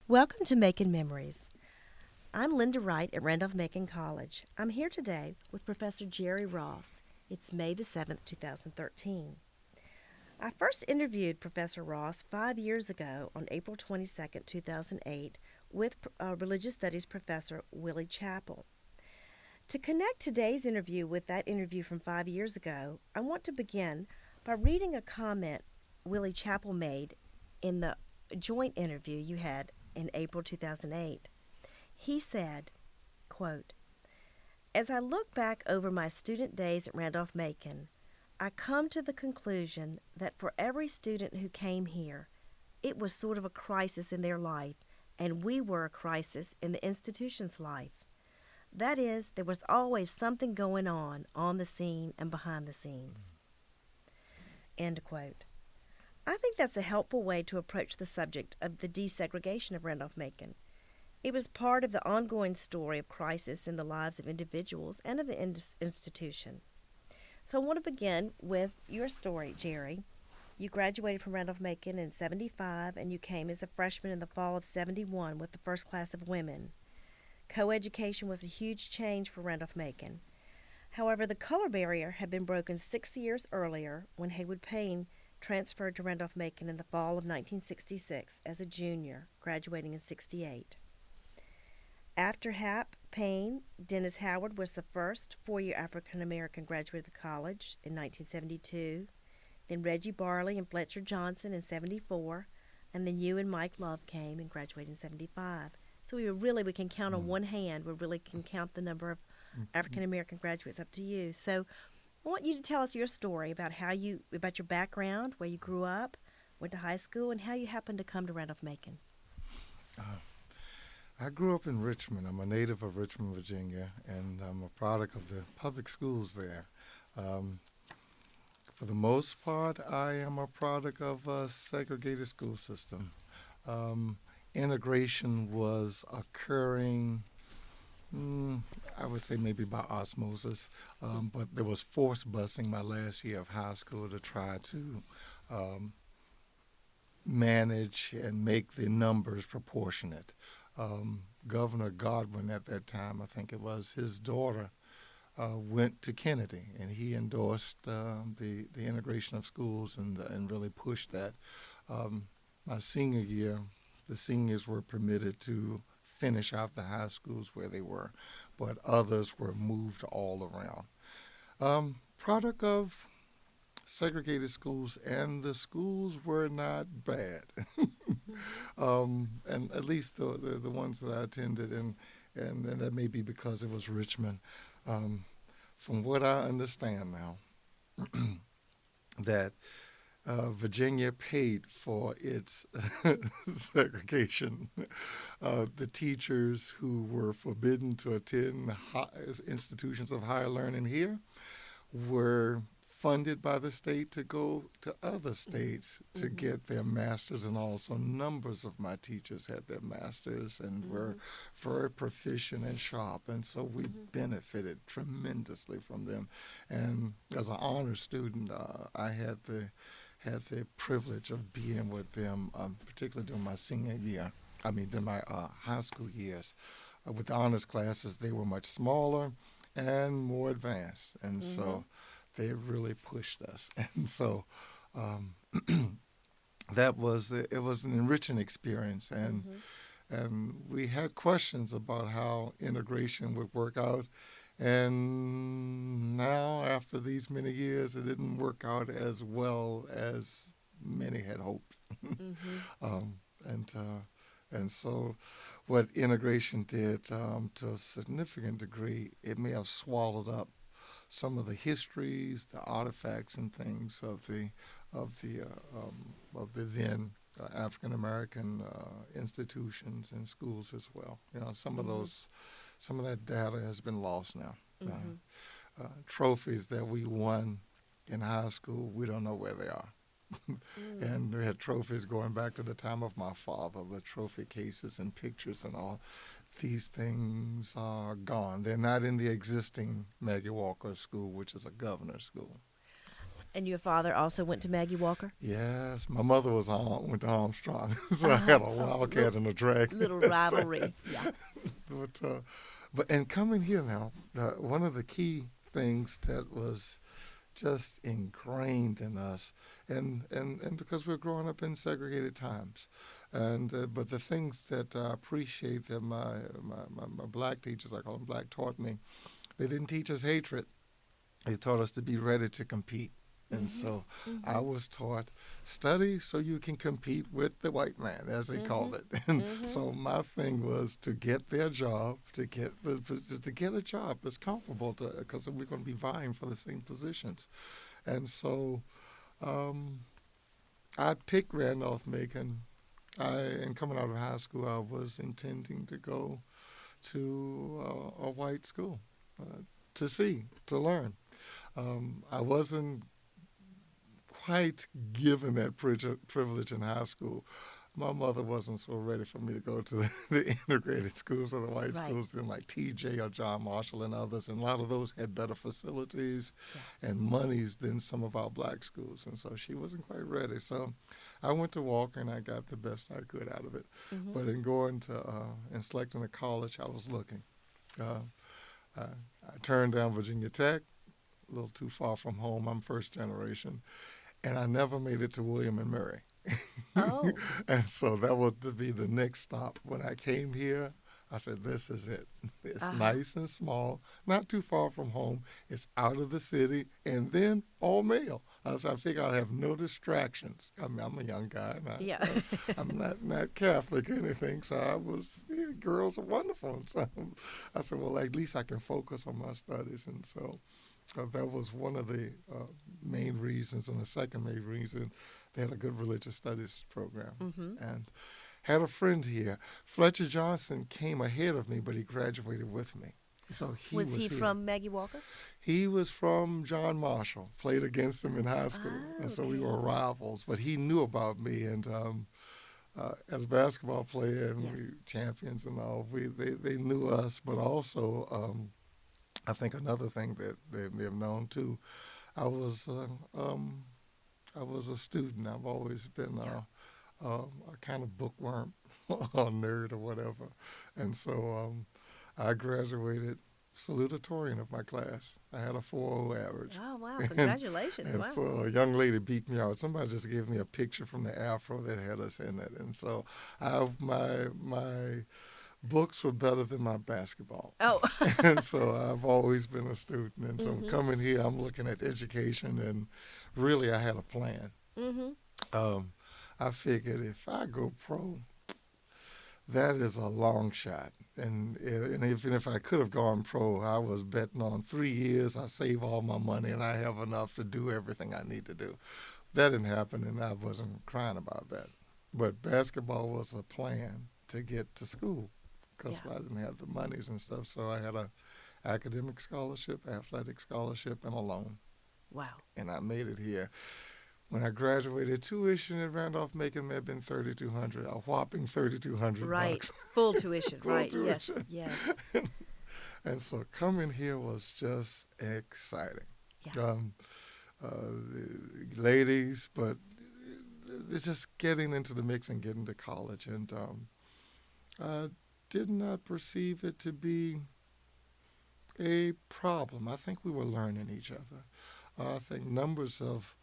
Welcome to Macon Memories. I'm Lynda Wright at Randolph-Macon College. I'm here today with Professor Jerry Ross. It's May the 7th, 2013. I first interviewed Professor Ross 5 years ago on April 22nd, 2008 with Religious Studies Professor Willie Chappell. To connect today's interview with that interview from 5 years ago, I want to begin by reading a comment Willie Chappell made in the joint interview you had in April 2008. He said, quote, "As I look back over my student days at Randolph-Macon, I come to the conclusion that for every student who came here, it was sort of a crisis in their life, and we were a crisis in the institution's life. That is, there was always something going on the scene and behind the scenes." End quote. I think that's a helpful way to approach the subject of the desegregation of Randolph-Macon. It was part of the ongoing story of crisis in the lives of individuals and of the institution. So I want to begin with your story, Jerry. You graduated from Randolph-Macon in '75, and you came as a freshman in the fall of '71 with the first class of women. Coeducation was a huge change for Randolph-Macon. However, the color barrier had been broken 6 years earlier when Haywood Payne transferred to Randolph-Macon in the fall of 1966 as a junior, graduating in '68. After Hap Payne, Dennis Howard was the first four-year African-American graduate of the college in 1972, then Reggie Barley and Fletcher Johnson in '74, and then you and Mike Love came and graduated in '75. So we can count on one hand. We really can count the number of African-American graduates up to you. So I want you to tell us your story about about your background, where you grew up, went to high school, and how you happened to come to Randolph-Macon. I grew up in Richmond. I'm a native of Richmond, Virginia, and I'm a product of the public schools there. For the most part, I am a product of a segregated school system. Integration was occurring, I would say maybe by osmosis, but there was forced busing my last year of high school to try to manage and make the numbers proportionate. Governor Godwin at that time, I think it was, his daughter went to Kennedy, and he endorsed the integration of schools and really pushed that. My senior year, the seniors were permitted to finish out the high schools where they were, but others were moved all around. Product of segregated schools, and the schools were not bad. And at least the ones that I attended, and that may be because it was Richmond. From what I understand now, that Virginia paid for its segregation. The teachers who were forbidden to attend institutions of higher learning here were funded by the state to go to other states to get their masters, and also numbers of my teachers had their masters and were very proficient and sharp, and so we benefited tremendously from them. And as an honor student, I had the privilege of being with them, particularly during my during my high school years. With the honors classes, they were much smaller and more advanced, and so they really pushed us. And so it was an enriching experience, and we had questions about how integration would work out. And now, after these many years, it didn't work out as well as many had hoped. And so what integration did, to a significant degree, it may have swallowed up some of the histories, the artifacts, and things of the then African American institutions and schools as well. Some of that data has been lost now. Trophies that we won in high school, we don't know where they are. And we had trophies going back to the time of my father, the trophy cases and pictures and all. These things are gone. They're not in the existing Maggie Walker School, which is a governor's school. And your father also went to Maggie Walker? Yes, my mother went to Armstrong, so I had a Oh, wildcat and a dragon. little rivalry. Yeah. But and coming here now, one of the key things that was just ingrained in us, and because we're growing up in segregated times, and but the things that I appreciate that my black teachers, I call them black, taught me, they didn't teach us hatred. They taught us to be ready to compete. And Mm-hmm. so I Mm-hmm. was taught, study so you can compete with the white man, as they Mm-hmm. called it. And Mm-hmm. so my thing was to get their job, to get a job that's comparable to, because we're going to be vying for the same positions. And so um, I picked Randolph-Macon. And coming out of high school, I was intending to go to a white school to learn. I wasn't quite given that privilege in high school. My mother wasn't so ready for me to go to the integrated schools or the white Right. schools in like TJ or John Marshall and others. And a lot of those had better facilities Yeah. and monies than some of our black schools. And so she wasn't quite ready. So I went to Walker and I got the best I could out of it. Mm-hmm. But in going to and selecting a college, I was looking. Uh, I turned down Virginia Tech, a little too far from home. I'm first generation. And I never made it to William and Mary. Oh. And so that was to be the next stop. When I came here, I said, this is it. It's Uh-huh. nice and small, not too far from home. It's out of the city, and then all male. So I figured I'd have no distractions. I mean, I'm a young guy, and Yeah. I'm not Catholic or anything, so girls are wonderful. So I said, well, at least I can focus on my studies. And so that was one of the main reasons, and the second main reason, they had a good religious studies program. Mm-hmm. And had a friend here. Fletcher Johnson came ahead of me, but he graduated with me. So he Was was he here. from Maggie Walker? He was from John Marshall, played against him in high school. Oh, And so we okay. were rivals, but he knew about me. And as a basketball player, and Yes. we champions and all, they knew us, but also I think another thing that they may have known too, I was I was a student. I've always been Yeah. a kind of bookworm or nerd or whatever, and so I graduated salutatorian of my class. I had a 4.0 average, Oh, wow. and Congratulations. and Wow. so a young lady beat me out. Somebody just gave me a picture from the Afro that had us in it, and so my books were better than my basketball. Oh. And so I've always been a student. And so Mm-hmm. coming here, I'm looking at education, and really I had a plan. Mm-hmm. Um, I figured if I go pro, that is a long shot. And even if I could have gone pro, I was betting on 3 years, I save all my money, and I have enough to do everything I need to do. That didn't happen, and I wasn't crying about that. But basketball was a plan to get to school because Yeah. I didn't have the monies and stuff. So I had a academic scholarship, athletic scholarship, and a loan, Wow. and I made it here. When I graduated, tuition at Randolph-Macon may have been 3,200, a whopping 3,200 Right. bucks. Full tuition. Full Right. Yes. tuition. Yes. And so coming here was just exciting. Yeah. Ladies, but it's just getting into the mix and getting to college. And I did not perceive it to be a problem. I think we were learning each other. I think numbers of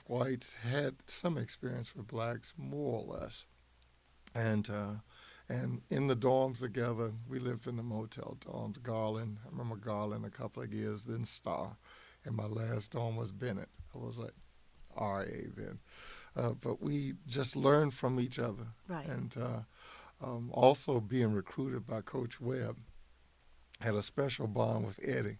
whites had some experience with blacks, more or less. And in the dorms together, we lived in the motel dorms. Garland, I remember Garland a couple of years, then Star. And my last dorm was Bennett. I was like RA then. But we just learned from each other. Right. And also being recruited by Coach Webb, had a special bond with Eddie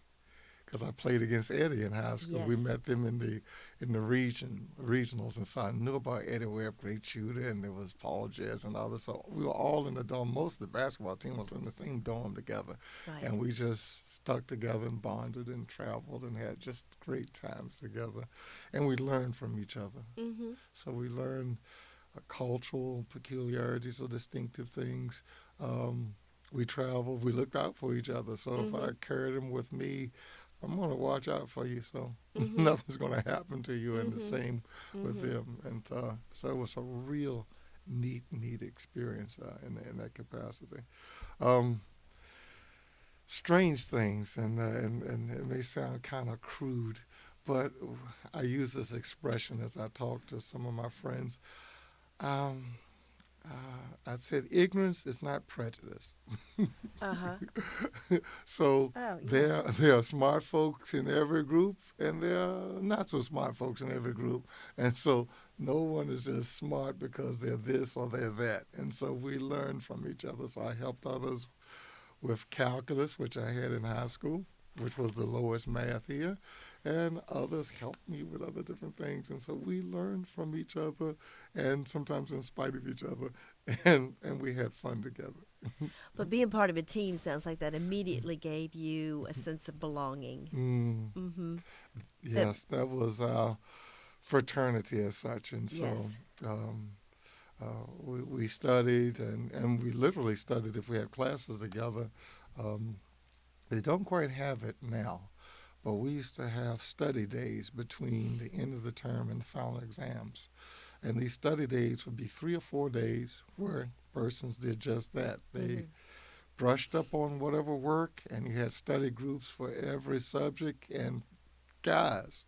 because I played against Eddie in high school. We Yes. met them in the regionals, and so I knew about Eddie Webb, great shooter, and there was Paul Jazz and others. So we were all in the dorm. Most of the basketball team was in the same dorm together, Right. and we just stuck together and bonded and traveled and had just great times together, and we learned from each other. Mm-hmm. So we learned cultural peculiarities or distinctive things. We traveled. We looked out for each other. So if I carried him with me, I'm going to watch out for you, so Mm-hmm. nothing's going to happen to you. And the Mm-hmm. same with Mm-hmm. them. And so it was a real neat experience in that capacity. Um, Strange things, and it may sound kind of crude, but I use this expression as I talk to some of my friends. Um, I said, ignorance is not prejudice. Uh-huh. So Oh, yeah. there are smart folks in every group, and there are not so smart folks in every group. And so no one is just smart because they're this or they're that. And so we learn from each other. So I helped others with calculus, which I had in high school, which was the lowest math here, and others helped me with other different things. And so we learned from each other, and sometimes in spite of each other, and we had fun together. But being part of a team sounds like that immediately gave you a sense of belonging. Mm, Mm-hmm. That yes, that was our fraternity as such, and so. yes. Um, we studied, and we literally studied if we had classes together. Um, they don't quite have it now, but we used to have study days between the end of the term and the final exams. And these study days would be 3 or 4 days where persons did just that. They Mm-hmm. brushed up on whatever work, and you had study groups for every subject. And guys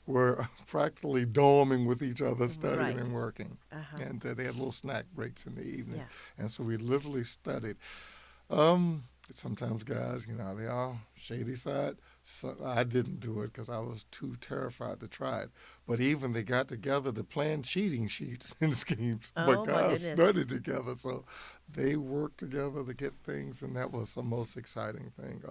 were practically dorming with each other, studying Right. and working. Uh-huh. And they had little snack breaks in the evening. Yeah. And so we literally studied. Um, Sometimes guys, they are shady side. So I didn't do it because I was too terrified to try it. But even they got together to plan cheating sheets and schemes. But Oh my guys goodness. studied together, so they worked together to get things, and that was the most exciting thing.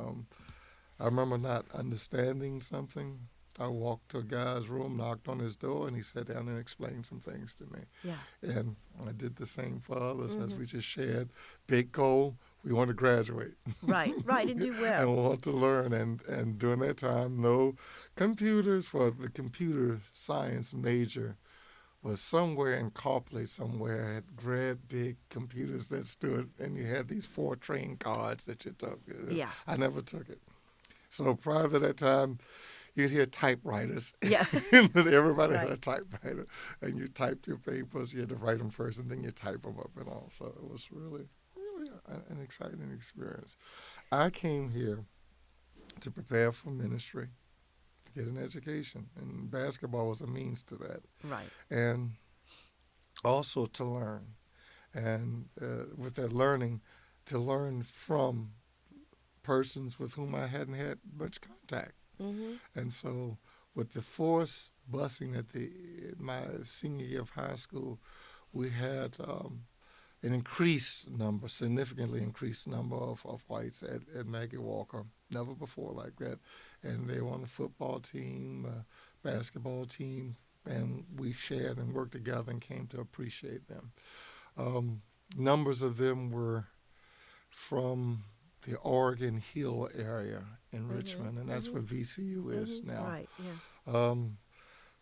I remember not understanding something. I walked to a guy's room, knocked on his door, and he sat down and explained some things to me. Yeah. And I did the same for others as Mm-hmm. we just shared. Big goal, we want to graduate Right. Right. And do well. and want to learn. And during that time, no computers for the computer science major was somewhere in Copley somewhere had great big computers that stood, and you had these Fortran cards that you took. Yeah. I never took it. So prior to that time, you'd hear typewriters. Yeah. And everybody had Right. a typewriter, and you typed your papers. You had to write them first, and then you type them up and all. So it was really an exciting experience. I came here to prepare for ministry, to get an education, and basketball was a means to that, Right. and also to learn. And with that learning, to learn from persons with whom I hadn't had much contact. Mm-hmm. And so, with the forced busing at my senior year of high school, we had an increased number, significantly increased number of whites at Maggie Walker. Never before like that. And they were on the football team, basketball team, and we shared and worked together and came to appreciate them. Um, Numbers of them were from the Oregon Hill area in Richmond, and Mm-hmm. that's Mm-hmm. where VCU is Mm-hmm. now. Right. Yeah. Um,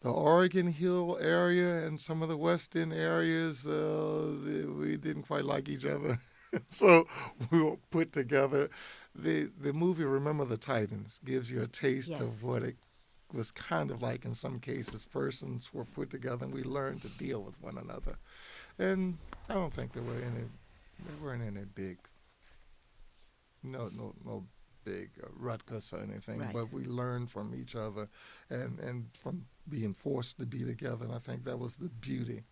the Oregon Hill area and some of the West End areas, we didn't quite like each other. So we were put together. The movie Remember the Titans gives you a taste Yes. of what it was kind of like in some cases. Persons were put together, and we learned to deal with one another. And I don't think there weren't any big no big ruckus or anything, Right. but we learned from each other and from being forced to be together, and I think that was the beauty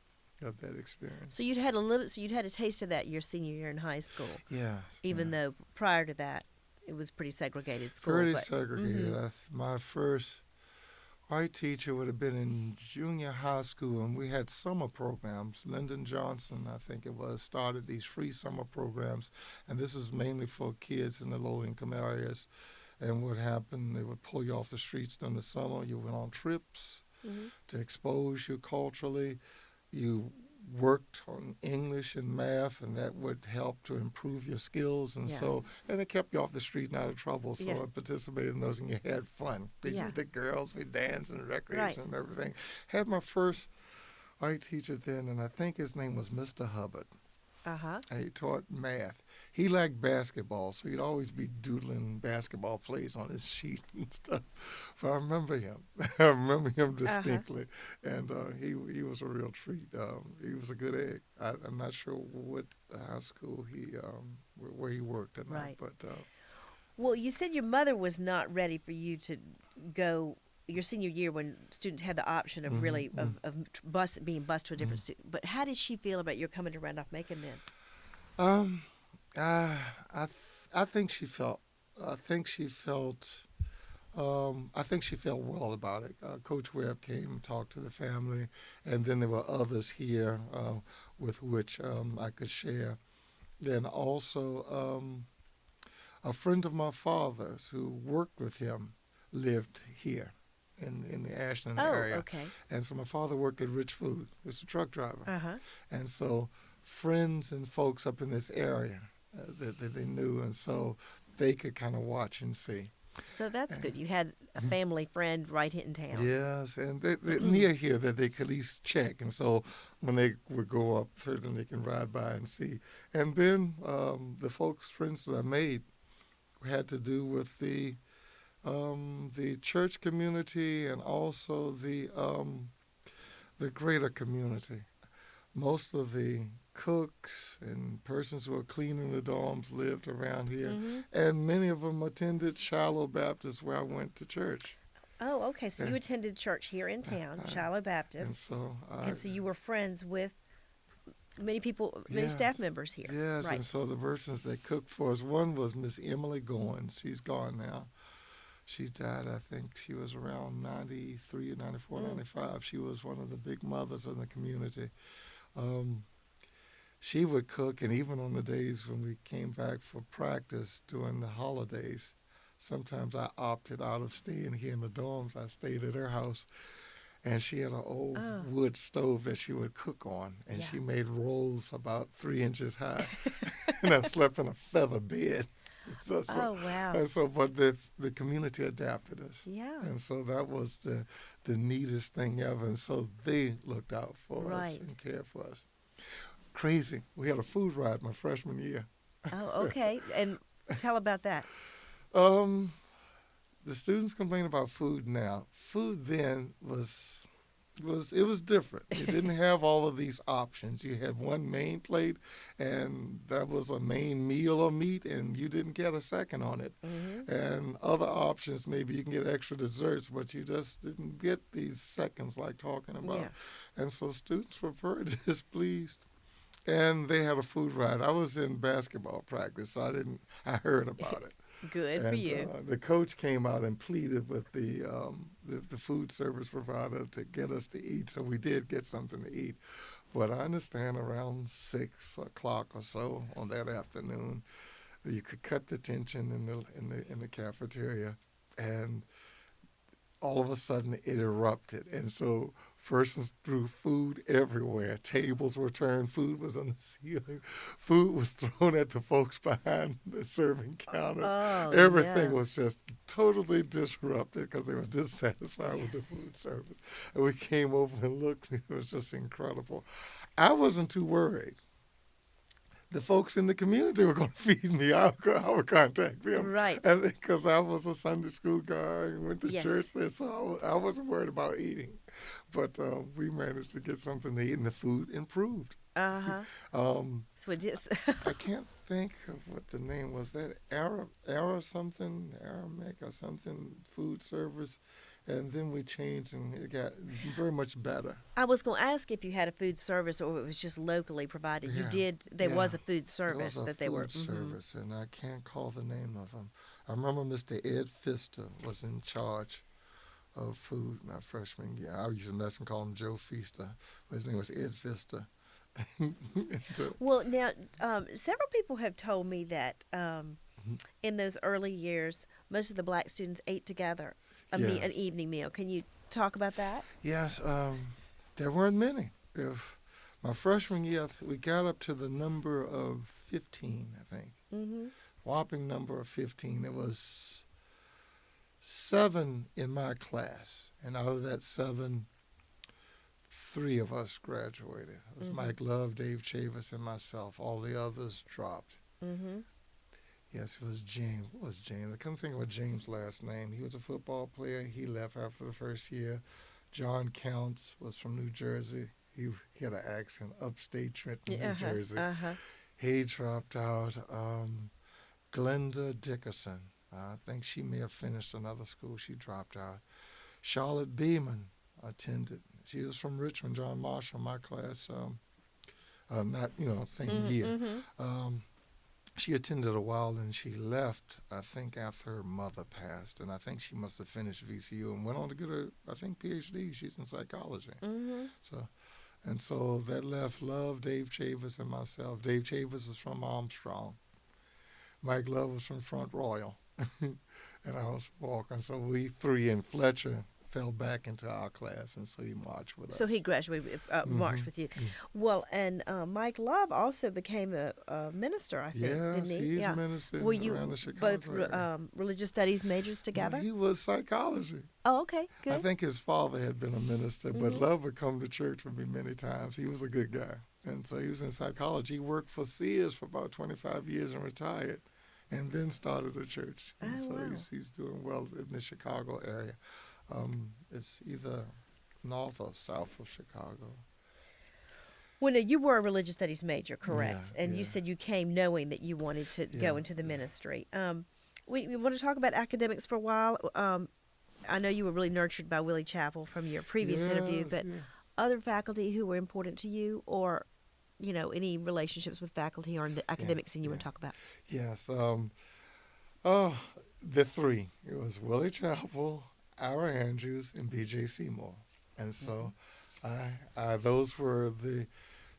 of that experience. So you'd had a taste of that your senior year in high school, Yeah, even yeah. though prior to that it was pretty segregated school. Pretty But segregated. mm-hmm. My first white teacher would have been in junior high school, and we had summer programs. Lyndon Johnson, I think it was, started these free summer programs, and this was mainly for kids in the low-income areas. And what happened, they would pull you off the streets during the summer. You went on trips Mm-hmm. to expose you culturally. You worked on English and math, and that would help to improve your skills. And Yeah. so, and it kept you off the street and out of trouble. So Yeah. I participated in those, and you had fun. These Yeah. were the girls, we danced and Right. recreation and everything. Had my first white teacher then, and I think his name was Mr. Hubbard. Uh-huh. He taught math. He liked basketball, so he'd always be doodling basketball plays on his sheet and stuff. But I remember him. I remember him Uh-huh. distinctly, and he was a real treat. He was a good egg. I'm not sure what high school where he worked or not, Right. but Well, you said your mother was not ready for you to go your senior year when students had the option of hmm really being bused to a hmm different student. But how did she feel about your coming to Randolph-Macon then? um, I I I think she felt. I think she felt. I think she felt well about it. Coach Webb came and talked to the family, and then there were others here with which I could share. Then also, a friend of my father's who worked with him lived here in the Ashland Oh, area. okay. And so my father worked at Rich Food. He was a truck driver. Uh-huh. And so friends and folks up in this area that they knew, and so they could kind of watch and see. So that's And, good. You had a family friend right in town. yes, and they near here that they could at least check. And so when they would go up, certainly they can ride by and see. And then the folks, friends that I made, had to do with the church community and also the greater community. Most of the cooks and persons who were cleaning the dorms lived around here, Mm-hmm. and many of them attended Shiloh Baptist, where I went to church. Oh, okay. So you And, attended church here in town, Shiloh and Baptist, so and so you were friends with many people, many yeah, staff members here. yes, Right. and so the persons that cooked for us, one was Miss Emily Goins. She's gone now. She died, I think she was around 93, 94, Mm. 95. She was one of the big mothers in the community. Um, she would cook, and even on the days when we came back for practice during the holidays, sometimes I opted out of staying here in the dorms. I stayed at her house, and she had an old Oh, wood stove that she would cook on, and yeah. she made rolls about 3 inches high, and I slept in a feather bed. So, so, Oh, wow. and so, but the community adapted us, Yeah. and so that was the neatest thing ever. And so they looked out for us Right. and cared for us. Crazy. We had a food ride my freshman year. Oh, okay. And tell about that. um, the students complain about food now. Food then was different. You didn't have all of these options. You had one main plate, and that was a main meal of meat, and you didn't get a second on it. Mm-hmm. And other options, maybe you can get extra desserts, but you just didn't get these seconds like talking Yeah. about. And so students were very displeased. And they had a food ride. I was in basketball practice, so I heard about it. Good for And you. the coach came out and pleaded with the food service provider to get us to eat. So we did get something to eat. But I understand around 6 o'clock or so on that afternoon, you could cut the tension in the cafeteria, and all of a sudden it erupted. And so persons threw food everywhere. Tables were turned, food was on the ceiling, food was thrown at the folks behind the serving counters. Oh, Everything no. was just totally disrupted because they were dissatisfied with the Yes. food service. And we came over and looked, it was just incredible. I wasn't too worried. The folks in the community were going to feed me. I would contact them, Right. and because I was a Sunday school guy and went to Yes. church there, so I wasn't worried about eating. But we managed to get something to eat, and the food improved. Uh-huh. Um, So it just I can't think of what the name was. That something, Aramaic or something, food service. And then we changed, and it got very much better. I was going to ask if you had a food service or if it was just locally provided. You Yeah, did. There yeah. was a food There service was a that they were. food service, and I can't call the name of them. I remember Mr. Ed Pfister was in charge of food my freshman year. I used to mess and call him Joe Feaster, but his name was Ed Pfister. Well, now several people have told me that in those early years, most of the black students ate together an Yes. evening meal. Can you talk about that? Yes, there weren't many. If my freshman year, we got up to the number of 15, I think. Mm-hmm. Whopping number of 15. There was 7 in my class, and out of that 7, three of us graduated. It was Mike Love, Dave Chavis, and myself. All the others dropped. Yes, it was James. What was James? I couldn't think of what James' last name. He was a football player. He left after the first year. John Counts was from New Jersey. He had an accent, upstate Trenton, New Jersey. He dropped out. Glenda Dickerson. I think she may have finished another school. She dropped out. Charlotte Beeman attended. She was from Richmond. John Marshall, my class. Not, same year. She attended a while and she left, I think, after her mother passed. And I think she must have finished VCU and went on to get her, I think, PhD. She's in psychology. So that left Love, Dave Chavis, and myself. Dave Chavis is from Armstrong. Mike Love was from Front Royal. And I was Walker. So we three and Fletcher fell back into our class, and so he marched with us. So he graduated, marched with you. Well, and Mike Love also became a minister, I think, didn't he? He's a minister Were you around the Chicago both religious studies majors together? He was psychology. Oh, okay, good. I think his father had been a minister, but Love would come to church with me many times. He was a good guy. And so he was in psychology. He worked for Sears for about 25 years and retired, and then started a church. And so he's doing well in the Chicago area. It's either north or south of Chicago. Well, no, you were a religious studies major, correct? And you said you came knowing that you wanted to go into the ministry. We want to talk about academics for a while. I know you were really nurtured by Willie Chappell from your previous interview, but other faculty who were important to you, or any relationships with faculty or the academics that you want to talk about? Yes. The three. It was Willie Chappell, Ira Andrews, and B.J. Seymour. And so those were the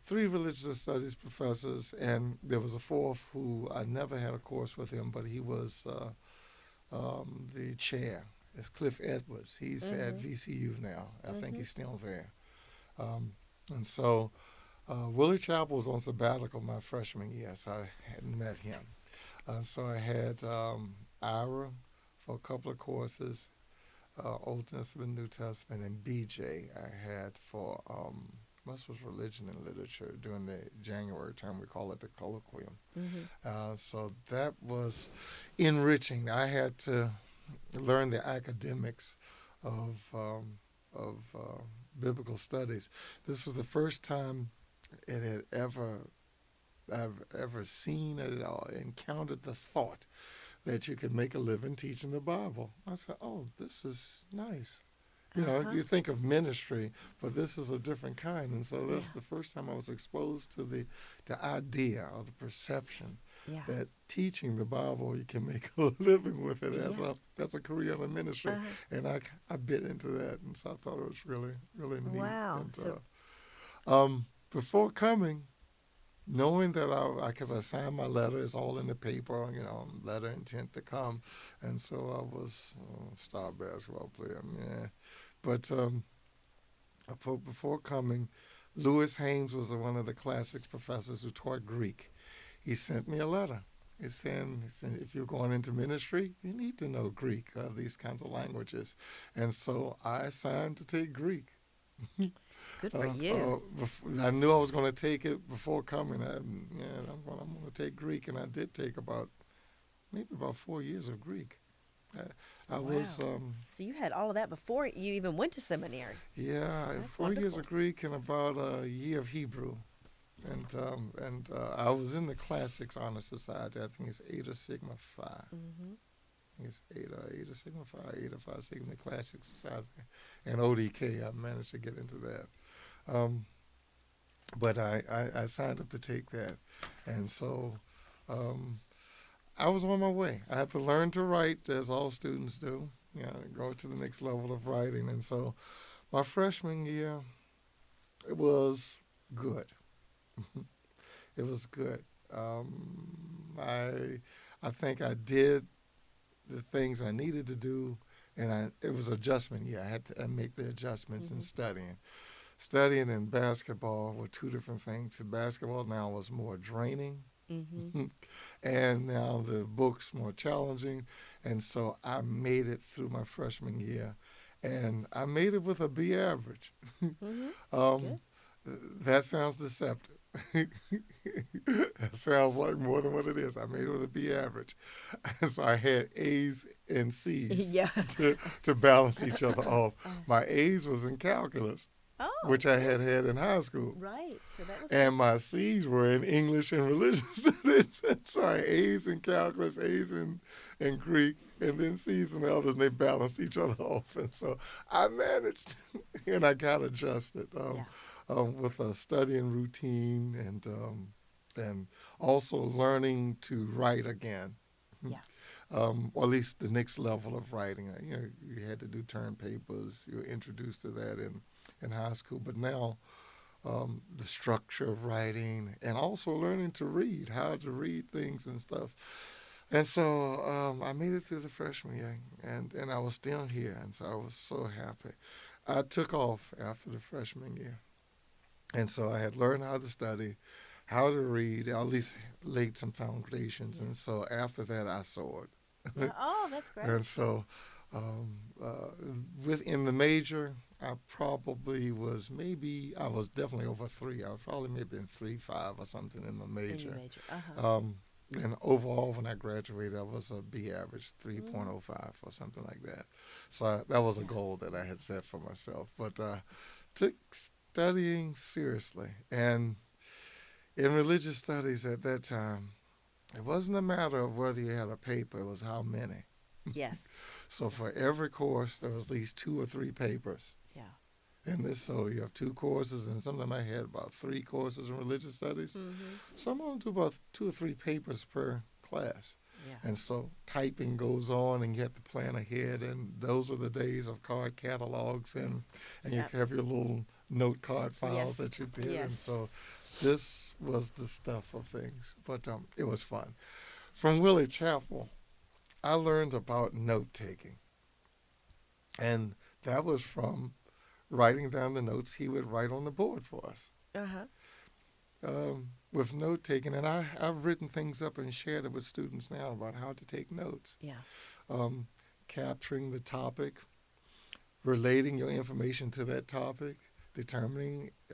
three religious studies professors, and there was a fourth who I never had a course with him, but he was the chair. It's Cliff Edwards. He's at VCU now. I think he's still there. And so Willie Chappell was on sabbatical my freshman year, so I hadn't met him. So I had Ira for a couple of courses, Old Testament, New Testament, and BJ I had for most was religion and literature during the January term. We call it the colloquium. So that was enriching. I had to learn the academics of biblical studies. This was the first time I've ever seen it or encountered the thought that you could make a living teaching the Bible. I said, oh, this is nice. You think of ministry, but this is a different kind. And so that's the first time I was exposed to the idea or the perception that teaching the Bible, you can make a living with it as a career in the ministry. And I bit into that, and so I thought it was really, really neat. Wow. And, before coming, knowing that because I signed my letter, it's all in the paper, letter intent to come. And so I was a star basketball player, But before coming, Lewis Haynes was one of the classics professors who taught Greek. He sent me a letter. He said, if you're going into ministry, you need to know Greek, these kinds of languages. And so I signed to take Greek. Good for you. I knew I was going to take it before coming. I'm going to take Greek, and I did take maybe about 4 years of Greek. I was. So you had all of that before you even went to seminary. Yeah, That's 4 years of Greek and about a year of Hebrew, and I was in the Classics Honor Society. I think it's Eta Sigma Phi. I think it's Eta Sigma Phi, Eta Phi Sigma, the Classics Society, and ODK. I managed to get into that. But I signed up to take that. And so I was on my way. I had to learn to write, as all students do, go to the next level of writing. And so my freshman year, it was good. It was good. I think I did the things I needed to do, and it was adjustment year. I had to make the adjustments in studying. Studying and basketball were two different things. Basketball now was more draining, and now the books more challenging. And so I made it through my freshman year, and I made it with a B average. Mm-hmm. um, Good. that sounds deceptive. That sounds like more than what it is. I made it with a B average. And so I had A's and C's Yeah. to balance each other off. Oh. My A's was in calculus, Oh, which I good. had in high school. Right. So that was And my C's were in English and religious studies. So I had A's in calculus, A's in Greek, and then C's in others, and they balanced each other off. And so I managed, and I got adjusted yeah. with a studying routine and also learning to write again. Yeah. Or at least the next level of writing. You had to do term papers. You were introduced to that in high school, but now the structure of writing and also learning to read, how to read things and stuff. And so I made it through the freshman year, and I was still here, and so I was so happy. I took off after the freshman year, and so I had learned how to study, how to read, at least laid some foundations, Yeah. and so after that I soared. Yeah. Oh, that's great. And so um, uh, within the major, I probably was I was definitely over three. I was probably maybe in 3.5 or something in the In your major. major. Uh-huh. And overall, when I graduated, I was a B average, Mm. 3.05 or something like that. So that was a Yeah. goal that I had set for myself. But took studying seriously. And in religious studies at that time, it wasn't a matter of whether you had a paper, it was how many. Yes. So for every course, there was at least 2 or 3 papers. Yeah. And this, so you have 2 courses, and sometimes I had about 3 courses in religious studies. Mm-hmm. Some of them do about 2 or 3 papers per class. Yeah. And so typing goes on, and you have to plan ahead. And those were the days of card catalogs, and Yep. you have your little note card files Yes. that you did. Yes. And so this was the stuff of things. But it was fun. From Willie Chapel, I learned about note taking. And that was from writing down the notes he would write on the board for us. Uh-huh. With note taking, and I've written things up and shared it with students now about how to take notes. Yeah. Um, Capturing the topic, relating your information to that topic,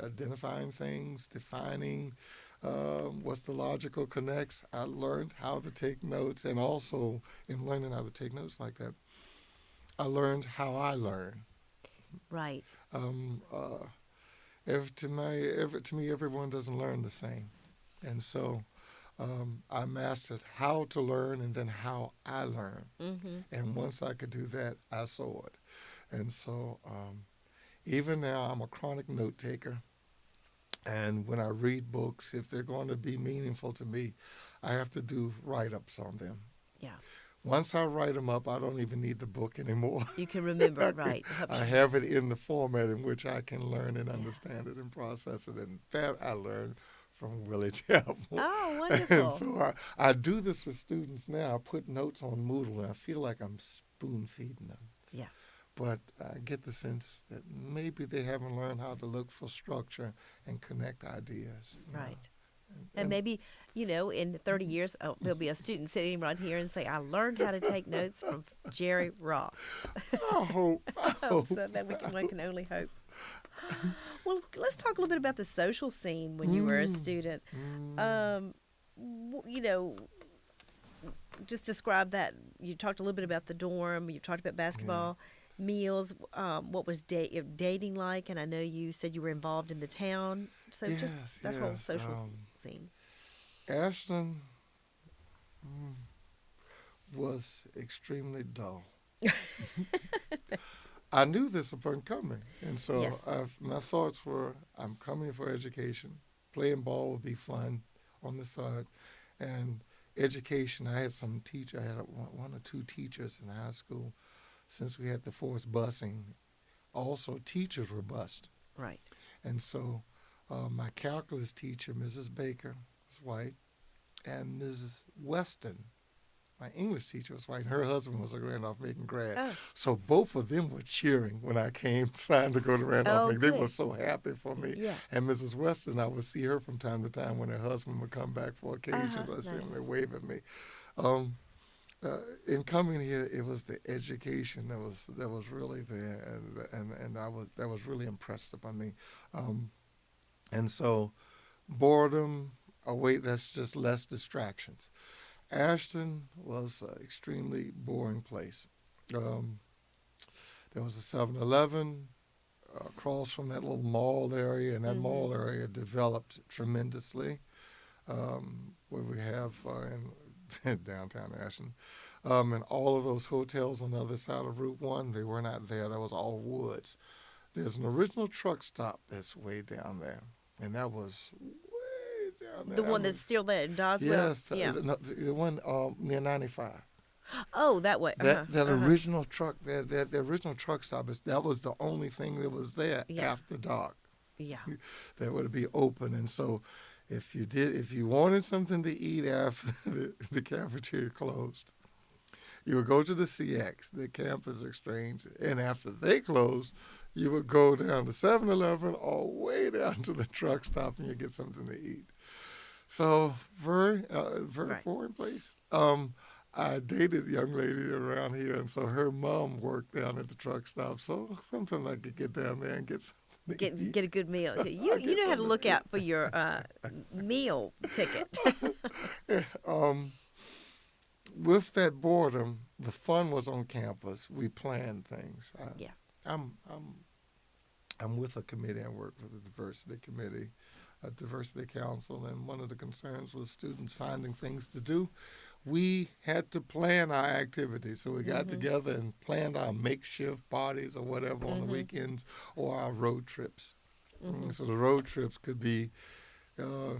identifying things, defining what's the logical connects. I learned how to take notes, and also in learning how to take notes like that, I learned how I learn. Right. Um, uh, to me, everyone doesn't learn the same, and so I mastered how to learn and then how I learn. Mm-hmm. And once I could do that, I soared. And so even now, I'm a chronic note taker. And when I read books, if they're going to be meaningful to me, I have to do write-ups on them. Yeah. Once I write them up, I don't even need the book anymore. You can remember, right. I have it in the format in which I can learn and understand it and process it. And that I learned from Willie Chapel. Oh, And wonderful. so I do this with students now. I put notes on Moodle, and I feel like I'm spoon feeding them. Yeah. But I get the sense that maybe they haven't learned how to look for structure and connect ideas. Right. And maybe, in 30 years, there'll be a student sitting right here and say, I learned how to take notes from Jerry Ross. I hope. I hope. So that one can only hope. Well, let's talk a little bit about the social scene when you were a student. Just describe that. You talked a little bit about the dorm. You talked about basketball, meals. What was dating like? And I know you said you were involved in the town. So just that whole social scene. Ashton was extremely dull. I knew this upon coming, and so Yes. my thoughts were, I'm coming for education. Playing ball would be fun on the side, and education. I had I had 1 or 2 teachers in high school. Since we had the forced busing, also teachers were bused, Right. and so my calculus teacher, Mrs. Baker, was white, and Mrs. Weston, my English teacher, was white. Her husband was a Randolph-Macon grad. Oh. So both of them were cheering when I came signed to go to Randolph-Macon. They good. were so happy for me. Yeah. And Mrs. Weston, I would see her from time to time when her husband would come back for occasions. I see nice. him, they wave at me. Um, in coming here, it was the education that was really there, and that was really impressed upon me. Um, and so boredom, oh wait, that's just less distractions. Ashton was an extremely boring place. Um, there was a 7-Eleven across from that little mall area, and that Mm-hmm. mall area developed tremendously. Where we have in downtown Ashton. And all of those hotels on the other side of Route 1, they were not there. That was all woods. There's an original truck stop that's way down there. And that was way down The there. I one that's mean, still there in Doswell. yes, Yeah. the one near 95. Oh, that way. Uh huh. That Uh huh. original truck, that the original truck stop, that was the only thing that was there Yeah. after dark Yeah. that would be open. And so if you wanted something to eat after the cafeteria closed, you would go to the CX, the campus exchange, and after they closed, you would go down to 7-Eleven or way down to the truck stop and you get something to eat. So very Right. boring place. I dated a young lady around here, and so her mom worked down at the truck stop. So sometimes I could get down there and get something to Get eat. get a good meal. You I you get know how to something look to eat. out for your meal ticket. Yeah, with that boredom, the fun was on campus. We planned things. Yeah. I'm with a committee. I work with a diversity committee, a diversity council, and one of the concerns was students finding things to do. We had to plan our activities, so we got Mhm. together and planned our makeshift parties or whatever on the Mhm. weekends or our road trips. Mhm. So the road trips could be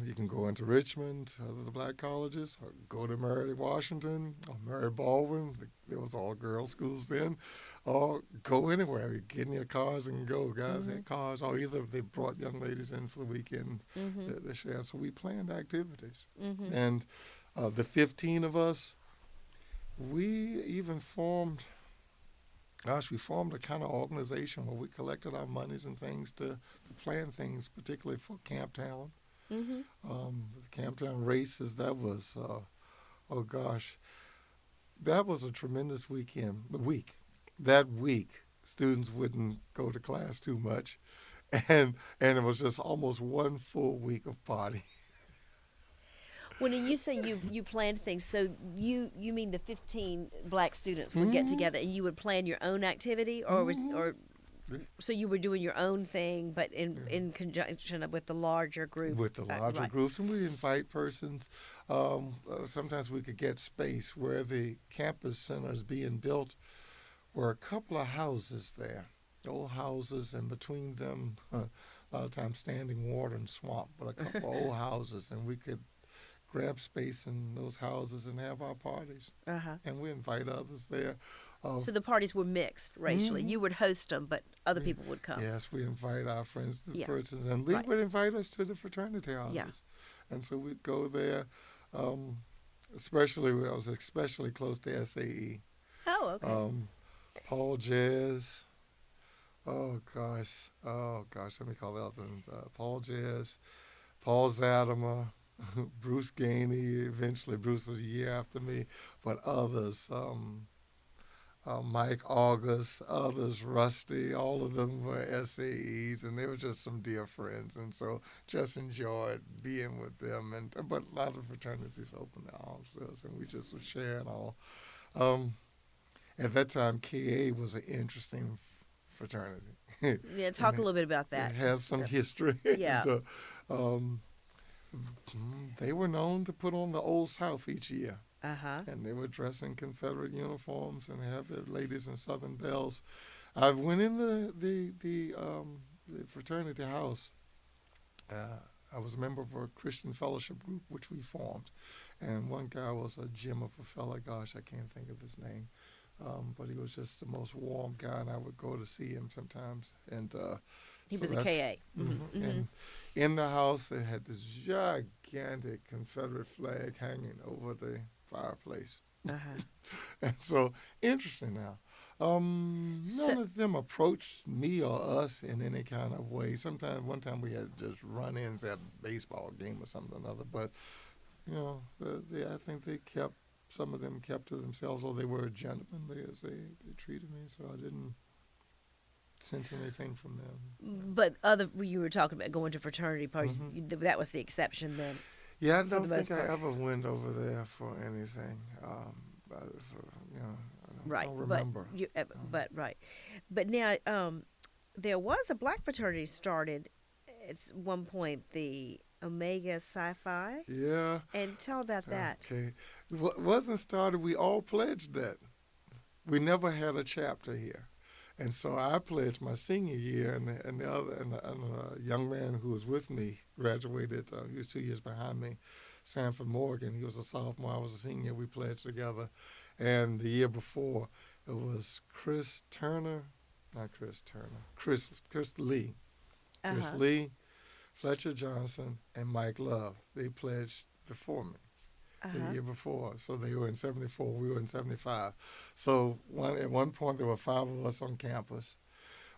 you can go into Richmond, the black colleges, or go to Mary Washington or Mary Baldwin. There was all girls schools then. Or go anywhere. You get in your cars and go. Guys Mhm. had cars, or either they brought young ladies in for the weekend. Mhm. They shared. So we planned activities, Mhm. and the 15 of us, we even formed. Gosh, we formed a kind of organization where we collected our monies and things to plan things, particularly for Camp Talent. Mhm. The Camptown races, that was, oh gosh, that was a tremendous weekend. That week, students wouldn't go to class too much, and it was just almost one full week of party. When you say you planned things, so you mean the 15 black students would get Mm-hmm. together and you would plan your own activity, or was Mm-hmm. or so you were doing your own thing, but in conjunction with the larger group, With the larger right? groups, and we invite persons. Sometimes we could get space where the campus center is being built. Were a couple of houses there, old houses, and between them, a lot of times standing water and swamp, but a couple of old houses, and we could grab space in those houses and have our parties. Uh huh. And we invite others there. Uh, So the parties were mixed racially. hmm You would host them, but other we, people would come. yes, we invite our friends to Yeah. persons, and they Right. would invite us to the fraternity Yeah. houses. And so we'd go there, um, especially, I was especially close to SAE. Oh, okay. Um, Paul Jazz, oh gosh, let me call the other one. Paul Jazz, Paul Zadimer, Bruce Gainey. Eventually, Bruce was a year after me, but others, Mike August, others, Rusty, all of them were SAEs, and they were just some dear friends, and so just enjoyed being with them. And but a lot of fraternities opened their arms to us, and we just would share and all. Um, at that time, KA was an interesting fraternity. Yeah. And Talk a little bit about it that, has 'cause, some history. yeah. And, um, they were known to put on the Old South each year, Uh huh. and they would dress in Confederate uniforms and have their ladies in Southern bells. I went in the fraternity house. I was a member of a Christian fellowship group which we formed, and one guy was a gem of a fella. Gosh, I can't think of his name. But he was just the most warm guy, and I would go to see him sometimes. And He so was a that's KA. Mm-hmm. Mm-hmm. and in the house they had this gigantic Confederate flag hanging over the fireplace. Uh huh. And so interesting now. So, None of them approached me or us in any kind of way. Sometimes one time we had just run-ins at a baseball game or something or another, but I think they kept some of them kept to themselves, or they were gentlemanly as they treated me, so I didn't sense anything from them. But you were talking about going to fraternity parties. That was the exception then. Yeah, I For the don't most think I part. ever went over there for anything. You know, I Right, don't remember. right, but now there was a black fraternity started at one point, the Omega Sci-Fi, Yeah, and tell about that. okay. Wasn't started, we all pledged that. We never had a chapter here. And so I pledged my senior year, and a young man who was with me graduated. He was 2 years behind me, Sanford Morgan. He was a sophomore. I was a senior. We pledged together. And the year before, it was Chris Turner, not Chris Turner, Chris Lee, Chris Uh-huh. Lee, Fletcher Johnson, and Mike Love. They pledged before me the Uh-huh. year before. So they were in 74, we were in 75. So at one point, there were 5 of us on campus.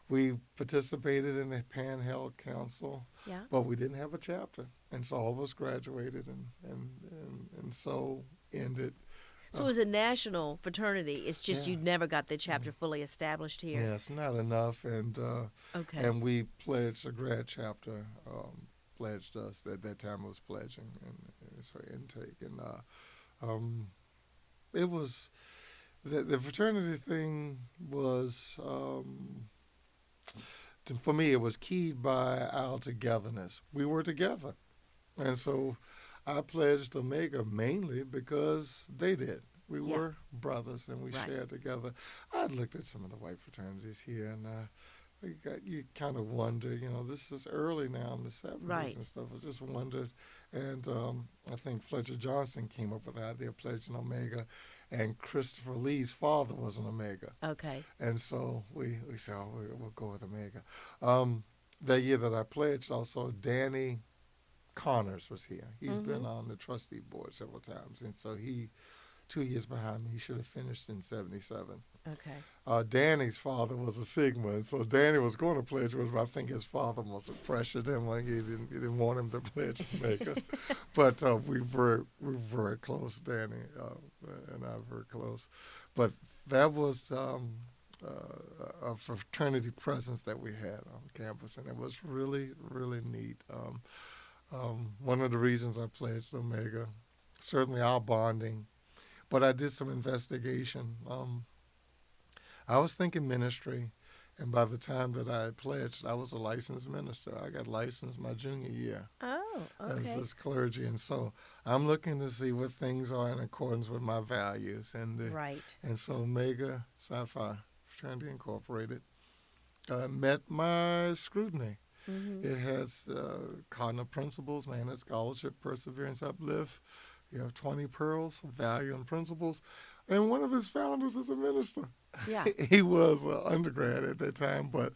We participated in the Panhandle Council, Yeah. but we didn't have a chapter. And so all of us graduated, and so ended. So it was a national fraternity. It's just Yeah. you never got the chapter fully established here. Yeah, it's not enough. Okay. And we pledged, a grad chapter pledged us. At that time, it was pledging and it's for intake. And it was, the fraternity thing was, for me, it was keyed by our togetherness. We were together. And so I pledged Omega mainly because they did. We Yeah. were brothers and we Right. shared together. I looked at some of the white fraternities here, and you kind of wonder, this is early now in the 70s Right. and stuff. I just wondered. And I think Fletcher Johnson came up with the idea of pledging Omega, and Christopher Lee's father was an Omega. Okay. And so we said, we'll go with Omega. That year that I pledged, also Danny Connors was here. He's been on the trustee board several times, and so 2 years behind me. He should have finished in 77. Okay. Danny's father was a Sigma, and so Danny was going to pledge, but I think his father must have pressured him, like he didn't want him to pledge Jamaica. But we were very close, Danny and I were very close. But that was a fraternity presence that we had on campus, and it was really, really neat. One of the reasons I pledged Omega, certainly our bonding, but I did some investigation. I was thinking ministry, and by the time that I pledged, I was a licensed minister. I got licensed my junior year Oh, okay. as clergy, and so I'm looking to see what things are in accordance with my values. Right. And so Omega Sci-Fi Fraternity Incorporated met my scrutiny. It has cardinal principles, man, scholarship, perseverance, uplift. You have 20 pearls, value, and principles. And one of his founders is a minister. Yeah. He was an undergrad at that time, but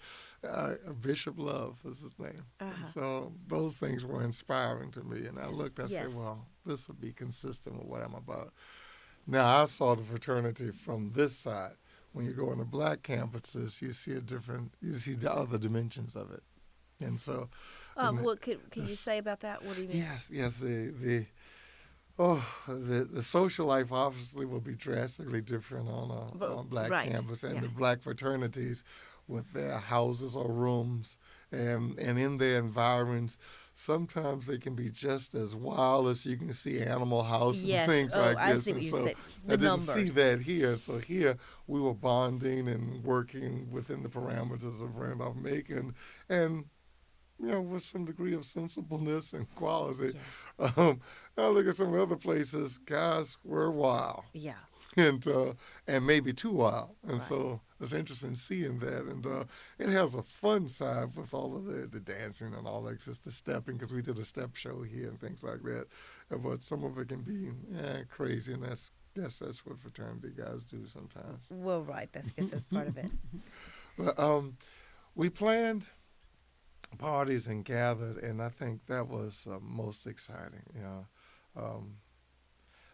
Bishop Love was his name. And so those things were inspiring to me. And I looked, I said, well, this would be consistent with what I'm about. Now, I saw the fraternity from this side. When you go into black campuses, you see the other dimensions of it. And so, What can you say about that? What do you mean? yes, the social life obviously will be drastically different on black campus, and the black fraternities with their houses or rooms and in their environments. Sometimes they can be just as wild as you can see Animal House and things like I this. see what And you so said. I didn't see that here. So here we were bonding and working within the parameters of Randolph Macon, and with some degree of sensibleness and quality. Yeah. I look at some other places, guys were wild. Yeah. And maybe too wild. And Right. so it's interesting seeing that. And it has a fun side with all of the dancing and all that, just the stepping, because we did a step show here and things like that. But some of it can be crazy, and that's what fraternity guys do sometimes. Well, right. I guess that's part of it. But, we planned parties and gathered, and I think that was most exciting.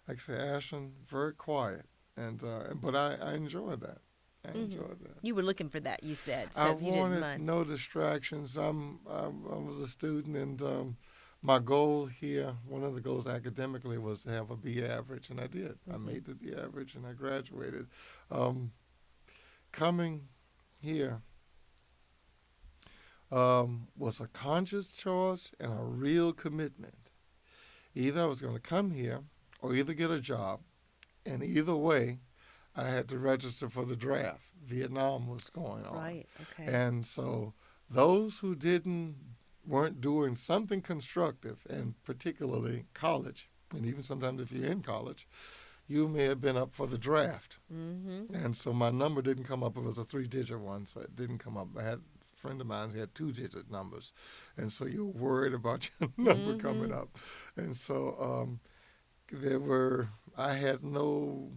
Like I say, Ashland, very quiet, but I enjoyed that. I enjoyed that. You were looking for that, you said, so I you didn't wanted mind. no distractions. I was a student, and my goal here, one of the goals academically was to have a B average, and I did. I made the B average, and I graduated. Um, Coming here was a conscious choice and a real commitment. Either I was going to come here or either get a job, and either way, I had to register for the draft. Vietnam was going on. Right. Okay. And so those who weren't doing something constructive, and particularly college, and even sometimes if you're in college, you may have been up for the draft. Mm-hmm. And so my number didn't come up. It was a 3-digit one, so it didn't come up. I had a friend of mine who had 2-digit numbers. And so you're worried about your number coming up. And so I had no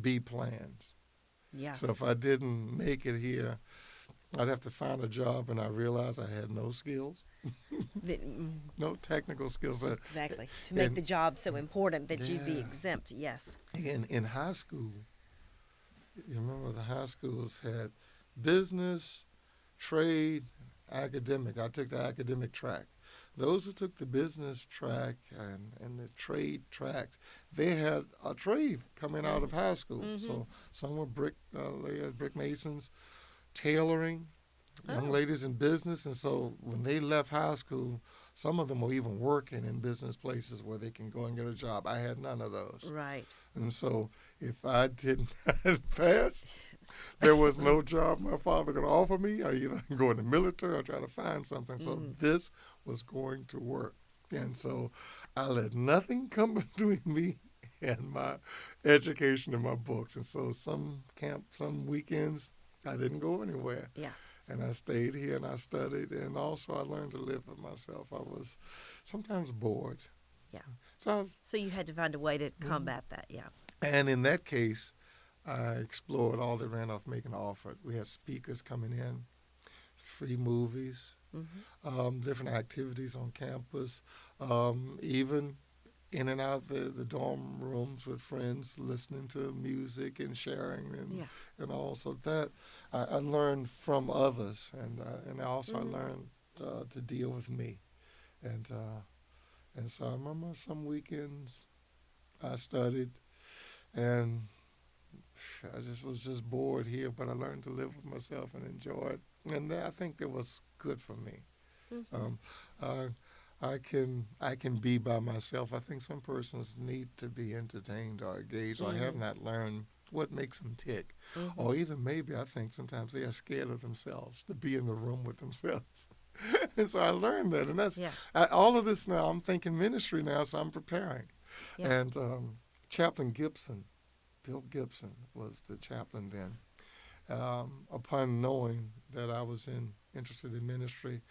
B plans. Yeah. So if I didn't make it here, I'd have to find a job, and I realized I had no skills, no technical skills. Exactly. To make and- the job so important that you'd be Yeah. exempt. Yes. In high school, you remember the high schools had business, trade, academic. I took the academic track. Those who took the business track and the trade track, they had a trade coming out of high school. So some were they had brick masons, tailoring, young ladies in business. And so when they left high school, some of them were even working in business places where they can go and get a job. I had none of those. Right. And so if I didn't pass, there was no job my father could offer me. I either go in the military or try to find something. So this was going to work. And so I let nothing come between me and my education and my books. And so some weekends, I didn't go anywhere. Yeah. And I stayed here and I studied. And also I learned to live with myself. I was sometimes bored. Yeah. So you had to find a way to combat that. Yeah. And in that case, I explored all that Randolph-Macon offered. We had speakers coming in, free movies, different activities on campus, even in and out the dorm rooms with friends, listening to music and sharing and all. So that I learned from others, and also I learned to deal with me. And so I remember some weekends I studied, and I was just bored here, but I learned to live with myself and enjoy it. And I think that was good for me. I can be by myself. I think some persons need to be entertained or engaged or have not learned what makes them tick. Or even maybe I think sometimes they are scared of themselves, to be in the room with themselves. And so I learned that. And that's all of this now. I'm thinking ministry now, so I'm preparing. Yeah. And Chaplain Gibson, Bill Gibson, was the chaplain then. Upon knowing that I was interested in ministry,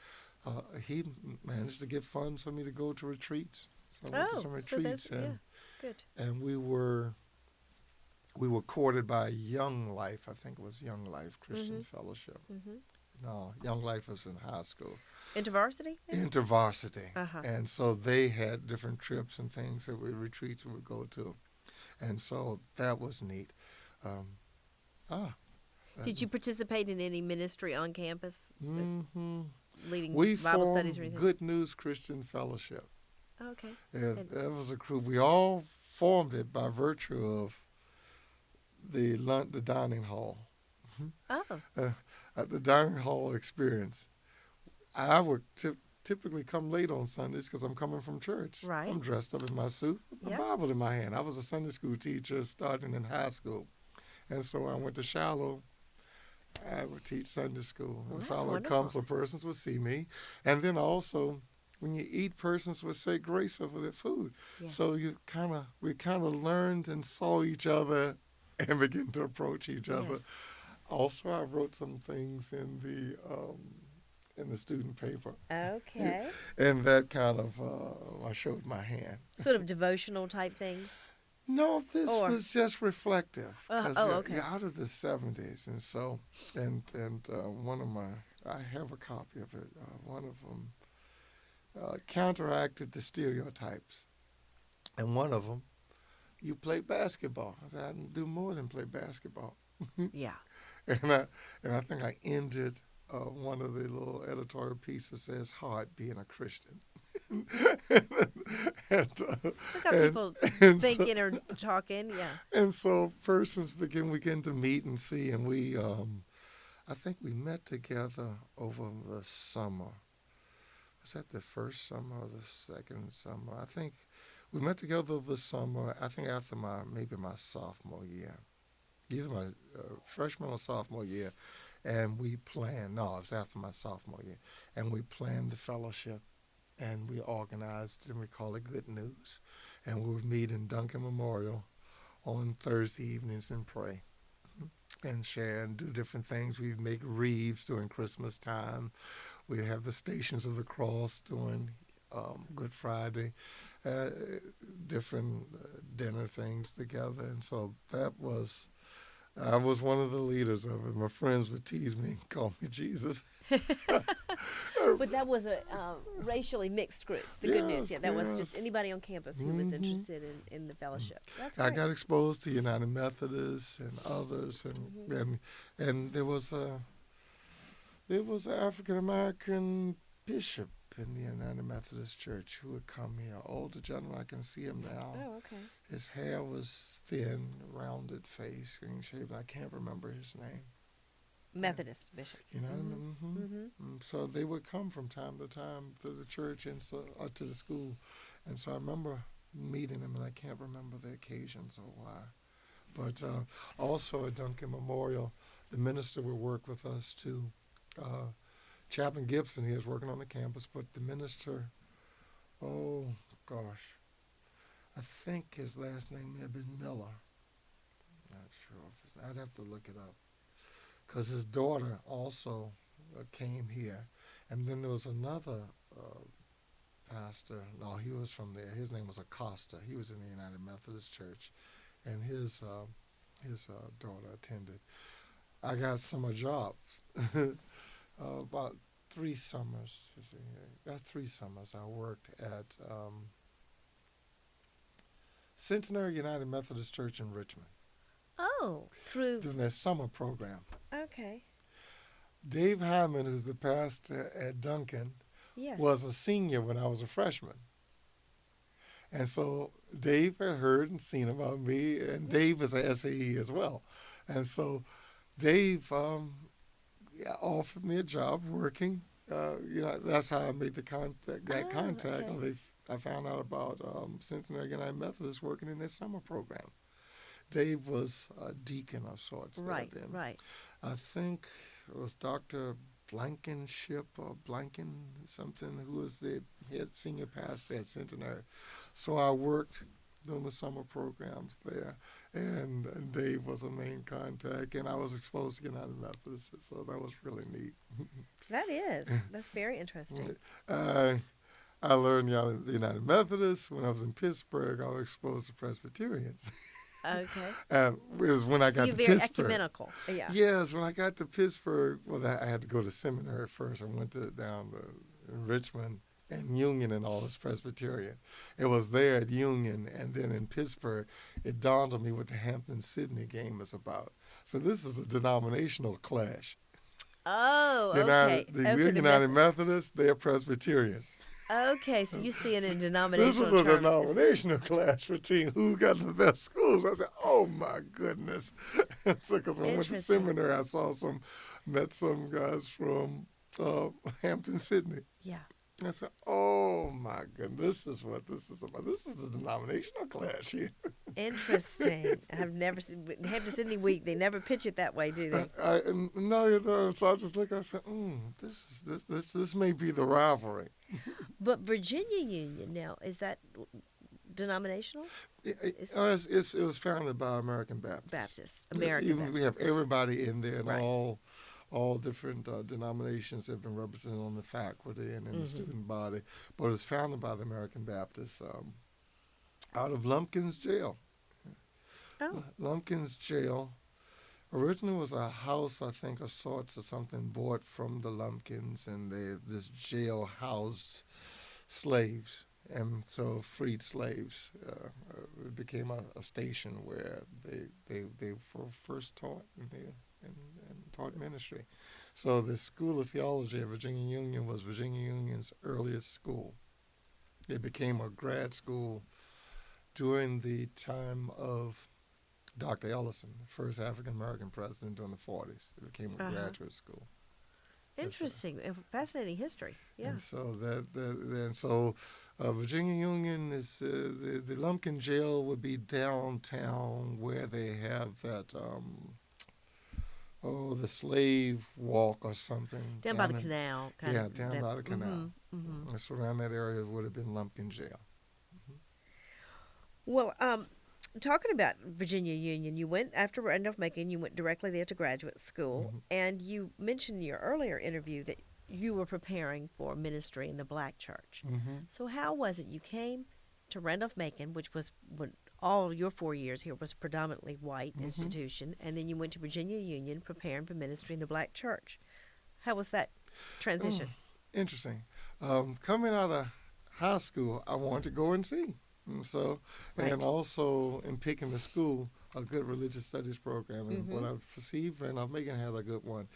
he managed to get funds for me to go to retreats. So I went to some retreats, good. and we were courted by Young Life. I think it was Young Life Christian Fellowship. No, Young Life was in high school. InterVarsity? InterVarsity. And so they had different trips and things retreats we would go to. And so that was neat. Did you participate in any ministry on campus? Leading We Bible formed studies or anything? Good News Christian Fellowship. Okay. That was a crew. We all formed it by virtue of the dining hall. The dining hall experience. I would typically come late on Sundays because I'm coming from church. Right. I'm dressed up in my suit, with a Bible in my hand. I was a Sunday school teacher starting in high school. And so I went to Shiloh. I would teach Sunday school. Well, and that's so I would wonderful. come so persons would see me. And then also, when you eat, persons would say grace over their food. Yes. So we kind of learned and saw each other and began to approach each other. Yes. Also, I wrote some things in the student paper. Okay. And that kind of, I showed my hand. Sort of devotional type things? No, this was just reflective. 'Cause okay. you're out of the 70s. And so, and one of I have a copy of it. One of them counteracted the stereotypes. And one of them, you play basketball. I said, I didn't do more than play basketball. Yeah. And I think I ended one of the little editorial pieces says hard being a Christian. and, Look how and, people and so, thinking or talking. Yeah. and so persons begin to meet and see, and I think we met together over the summer. Was that the first summer or the second summer? I think we met together over the summer. I think after maybe my sophomore year, either my freshman or sophomore year, and we planned. No, it was after my sophomore year, and we planned the fellowship, and we organized, and we call it Good News, and we would meet in Duncan Memorial on Thursday evenings and pray and share and do different things. We'd make wreaths during Christmas time. We'd have the Stations of the Cross during Good Friday, uh, different dinner things together. And so I was one of the leaders of it. My friends would tease me and call me Jesus. But that was a racially mixed group. The good news, yeah, that was just anybody on campus who was interested in the fellowship. That's I great. got exposed to United Methodists and others, and there was an African American bishop in the United Methodist Church who would come here. Older gentleman, I can see him now. Oh, okay. His hair was thin, rounded face, clean shaven. I can't remember his name. Methodist bishop. So they would come from time to time to the church and to the school, and so I remember meeting him, and I can't remember the occasions or why. But also at Duncan Memorial, the minister would work with us too. Chaplain Gibson, he was working on the campus, but the minister, oh gosh, I think his last name may have been Miller. Not sure if I'd have to look it up. Because his daughter also came here. And then there was another pastor. No, he was from there. His name was Acosta. He was in the United Methodist Church. And his daughter attended. I got summer jobs. About 3 summers. That's 3 summers I worked at Centenary United Methodist Church in Richmond. Oh, through. Doing their summer program. Okay. Dave Hyman, who's the pastor at Duncan, Yes. was a senior when I was a freshman. And so Dave had heard and seen about me, and Dave is a SAE as well. And so Dave offered me a job working. That's how I made the contact. Okay. I found out about Cincinnati United Methodist working in their summer program. Dave was a deacon of sorts Right, there then. right. I think it was Dr. Blankenship or Blanken something, who was the head senior pastor at Centenary. So I worked during the summer programs there, and Dave was a main contact, and I was exposed to United Methodist, so that was really neat. That is. That's very interesting. I learned the United Methodist. When I was in Pittsburgh, I was exposed to Presbyterians. Okay. It was when I got You're to very Pittsburgh. ecumenical. Yeah. Yes, when I got to Pittsburgh, I had to go to seminary first. I went down to Richmond and Union, and all this Presbyterian. It was there at Union, and then in Pittsburgh, it dawned on me what the Hampton-Sydney game is about. So this is a denominational clash. Oh, okay. The United Methodists, they're Presbyterian. Okay, so you see it in This denominational is a terms. denominational clash between who got the best schools. I said, oh my goodness. So, because when I went to Interesting. seminary, met some guys from Hampton-Sydney. Yeah. I said, oh my goodness, this is what this is about. This is a denominational clash here. Interesting. I've never seen Hampton Sydney Week. They never pitch it that way, do they? No, so I just look and I said, this may be the rivalry. But Virginia Union now, is that denominational? It was founded by American Baptists. American Baptist. We have everybody in there, and Right. all different denominations have been represented on the faculty and in the student body. But it was founded by the American Baptists out of Lumpkin's Jail. Oh. Lumpkin's Jail originally was a house, I think, of sorts or something, bought from the Lumpkins, and this jail housed slaves. And so freed slaves. It became a station where they first taught and taught ministry. So the School of Theology at Virginia Union was Virginia Union's earliest school. It became a grad school during the time of Dr. Ellison, the first African American president during the 40s. It became a graduate school. Interesting, fascinating history. Yeah. And so Virginia Union is the Lumpkin Jail would be downtown where they have that the slave walk or something Down by the canal. Down by the canal. And so around that area would have been Lumpkin Jail. Well, talking about Virginia Union, you went after Randolph-Macon. You went directly there to graduate school, and you mentioned in your earlier interview that you were preparing for ministry in the Black church. So how was it you came to Randolph-Macon, which was when all your 4 years here was predominantly white institution, and then you went to Virginia Union preparing for ministry in the Black church? How was that transition? Interesting. Coming out of high school, I wanted to go and see. And also in picking the school, a good religious studies program. And what I perceived, Randolph-Macon had a good one.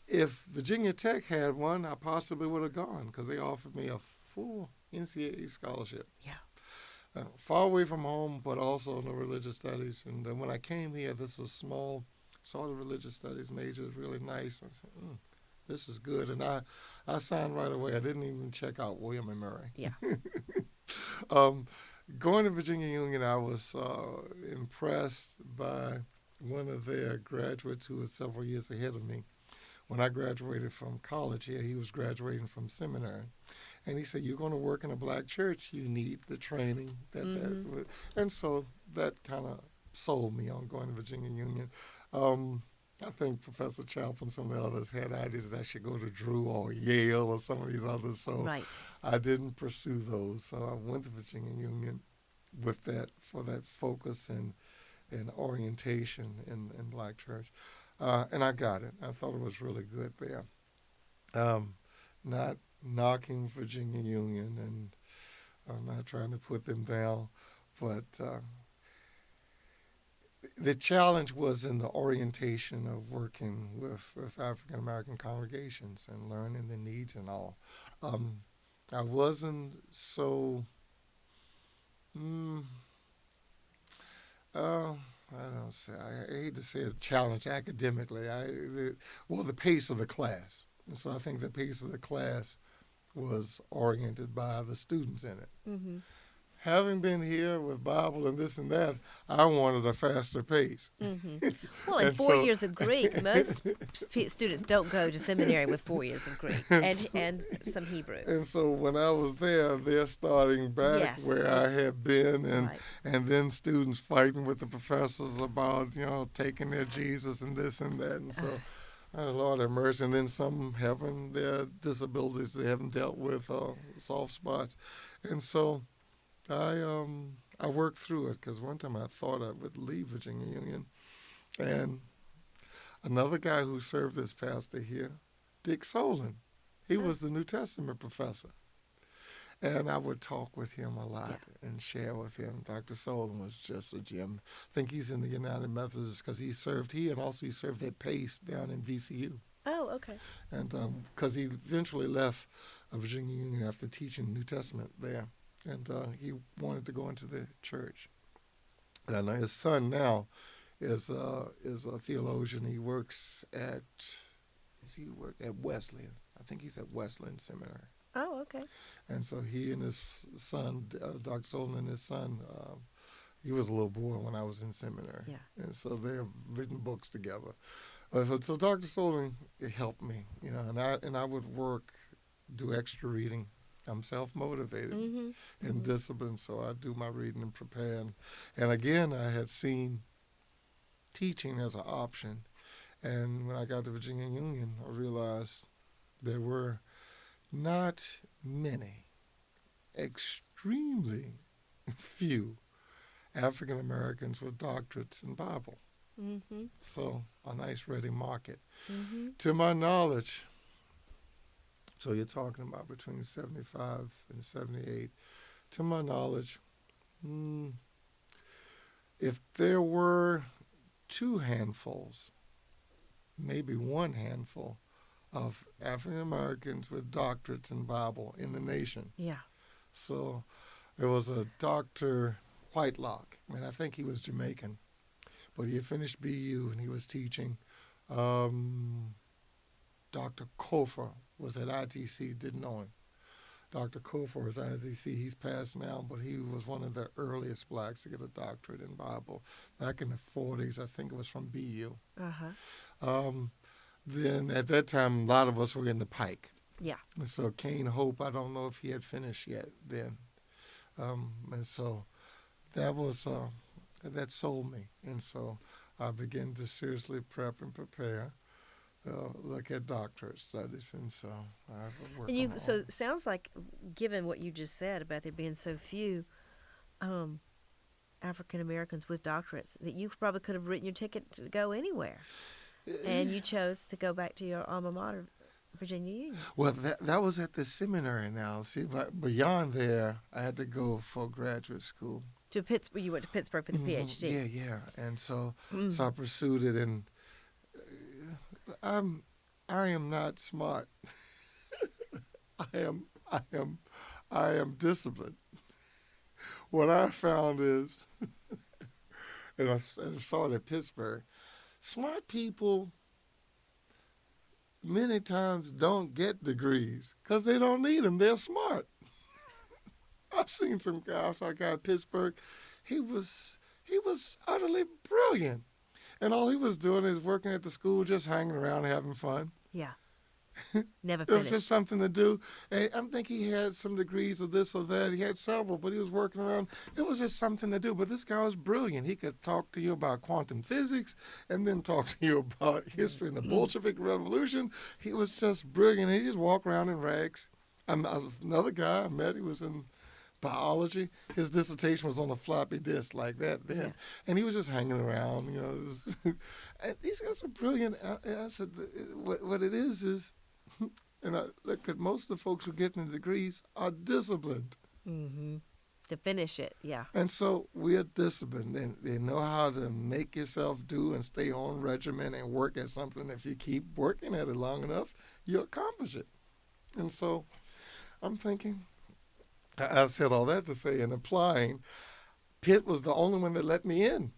If Virginia Tech had one, I possibly would have gone because they offered me a full NCAA scholarship. Yeah. Far away from home, but also in the religious studies. And when I came here, this was small, saw the religious studies major, was really nice. I said, this is good. And I signed right away. I didn't even check out William and Mary. Yeah. Going to Virginia Union, I was impressed by one of their graduates who was several years ahead of me. When I graduated from college here, he was graduating from seminary. And he said, you're going to work in a Black church, you need the training. And so that kind of sold me on going to Virginia Union. I think Professor Chappell and some of the others had ideas that I should go to Drew or Yale or some of these others. So I didn't pursue those. So I went to Virginia Union with that, for that focus and orientation in Black church. And I got it. I thought it was really good there. Not knocking Virginia Union, and I'm not trying to put them down, but the challenge was in the orientation of working with African American congregations and learning the needs and all. I wasn't so, I hate to say a challenge academically. The pace of the class. And so I think the pace of the class was oriented by the students in it. Having been here with Bible and this and that, I wanted a faster pace. Well, in 4 years of Greek, most students don't go to seminary with 4 years of Greek and some Hebrew. And so when I was there, they're starting back where I had been, and then students fighting with the professors about, taking their Jesus and this and that. And so, Lord have mercy. And then some having their disabilities they haven't dealt with, soft spots. And so I worked through it because one time I thought I would leave Virginia Union. And another guy who served as pastor here, Dick Solon, he was the New Testament professor. And I would talk with him a lot and share with him. Dr. Solon was just a gem. I think he's in the United Methodists because he and also he served at Pace down in VCU. Oh, okay. And because he eventually left Virginia Union after teaching New Testament there. And he wanted to go into the church. And his son now is a theologian. He works at Wesleyan. I think he's at Wesleyan Seminary. Oh, okay. And so he and his son, Dr. Solon and his son, he was a little boy when I was in seminary. Yeah. And so they have written books together. So Dr. Solon helped me, and I would do extra reading. I'm self-motivated and disciplined, so I do my reading and prepare. And again, I had seen teaching as an option. And when I got to Virginia Union, I realized there were not many, extremely few African Americans with doctorates in Bible. So a nice ready market. To my knowledge, so you're talking about between 75 and 78. To my knowledge, if there were two handfuls, maybe one handful of African Americans with doctorates in Bible in the nation. Yeah. So there was a Dr. Whitelock, and I think he was Jamaican, but he had finished BU and he was teaching. Dr. Kofor was at ITC, didn't know him. Dr. Kofor was at ITC. He's passed now, but he was one of the earliest blacks to get a doctorate in Bible back in the 40s. I think it was from BU. Then at that time, a lot of us were in the Pike. Yeah. And so Kane Hope, I don't know if he had finished yet then. And so that was, that sold me. And so I began to seriously prep and prepare, look at doctorate studies. And so I worked on So it sounds like, given what you just said about there being so few African Americans with doctorates, that you probably could have written your ticket to go anywhere. And you chose to go back to your alma mater, Virginia Union. Well, that was at the seminary now. See, but beyond there, I had to go for graduate school. To Pittsburgh, you went to Pittsburgh for the PhD. Yeah. And so I pursued it, and I am not smart. I am disciplined. What I found is, and I saw it at Pittsburgh, smart people many times don't get degrees because they don't need them. They're smart. I've seen some guys. I got Pittsburgh. He was utterly brilliant, and all he was doing is working at the school, just hanging around, having fun. Yeah. Never It finished. was just something to do. And I think he had some degrees of this or that. He had several, but he was working around. It was just something to do. But this guy was brilliant. He could talk to you about quantum physics and then talk to you about history and the Bolshevik Revolution. He was just brilliant. He just walked around in rags. Another guy I met, he was in biology. His dissertation was on a floppy disk like that then. Yeah. And he was just hanging around. And these guys are brilliant. I said, what it is, and I look at most of the folks who get the degrees are disciplined. Mm-hmm. To finish it, yeah. And so we are disciplined, and they know how to make yourself do and stay on regimen and work at something. If you keep working at it long enough, you accomplish it. And so I'm thinking, I said all that to say, in applying, Pitt was the only one that let me in.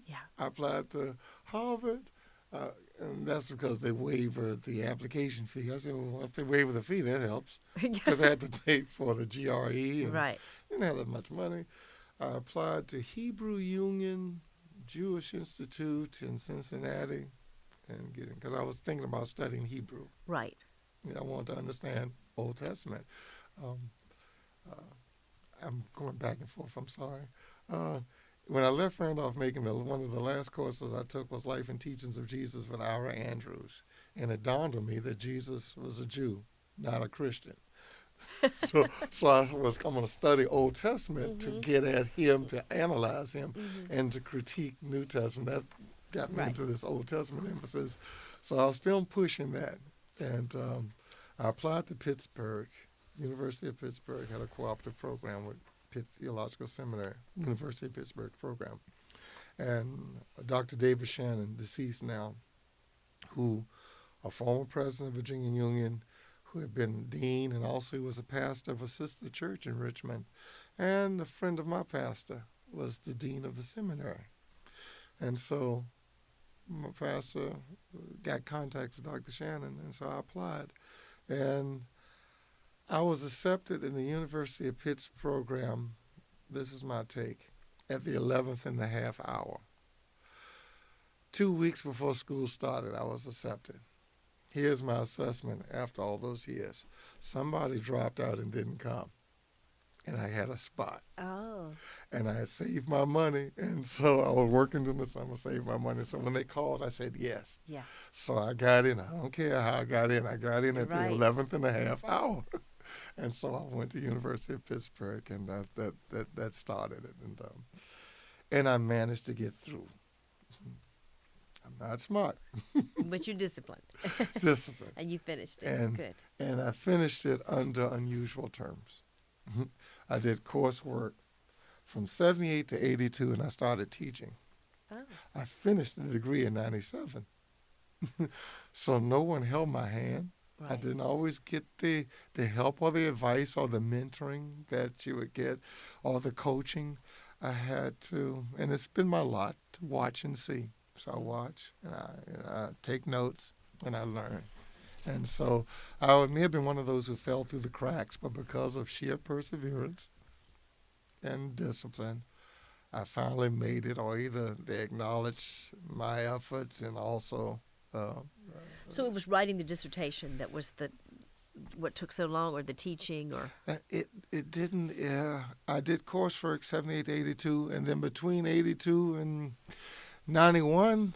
Yeah. I applied to Harvard, and that's because they waived the application fee. I said, well, if they waiver the fee, that helps, because I had to pay for the GRE. And Right. didn't have that much money. I applied to Hebrew Union Jewish Institute in Cincinnati, and because I was thinking about studying Hebrew. Right. I wanted to understand Old Testament. I'm going back and forth. I'm sorry. When I left Randolph-Macon, one of the last courses I took was Life and Teachings of Jesus with Ira Andrews. And it dawned on me that Jesus was a Jew, not a Christian. So I was going to study Old Testament to get at him, to analyze him, and to critique New Testament. That got me into this Old Testament emphasis. So I was still pushing that. And I applied to Pittsburgh. University of Pittsburgh had a cooperative program with Pitt Theological Seminary, University of Pittsburgh program. And Dr. David Shannon, deceased now, who a former president of Virginia Union, who had been dean, and also he was a pastor of a sister church in Richmond. And a friend of my pastor was the dean of the seminary. And so my pastor got contact with Dr. Shannon, and so I applied. And I was accepted in the University of Pitt's program, this is my take, at the 11th and a half hour. 2 weeks before school started, I was accepted. Here's my assessment after all those years. Somebody dropped out and didn't come, and I had a spot. Oh. And I had saved my money, and so I was working during the summer, saved my money. So when they called, I said yes. Yeah. So I got in. I don't care how I got in. I got in at the Right. 11th and a half hour. And so I went to University of Pittsburgh, and that started it. And I managed to get through. I'm not smart. But you're disciplined. Disciplined. And you finished it. And, Good. And I finished it under unusual terms. I did coursework from 78 to 82, and I started teaching. Oh. I finished the degree in 97. So no one held my hand. I Right. didn't always get the help or the advice or the mentoring that you would get or the coaching. I had to, and it's been my lot to watch and see. So I watch and I take notes and I learn. And so I may have been one of those who fell through the cracks, but because of sheer perseverance and discipline, I finally made it, or either they acknowledged my efforts and also uh, So it was writing the dissertation that was the what took so long, or the teaching, or it didn't. I did coursework 78 to 82, and then between 82 and 91,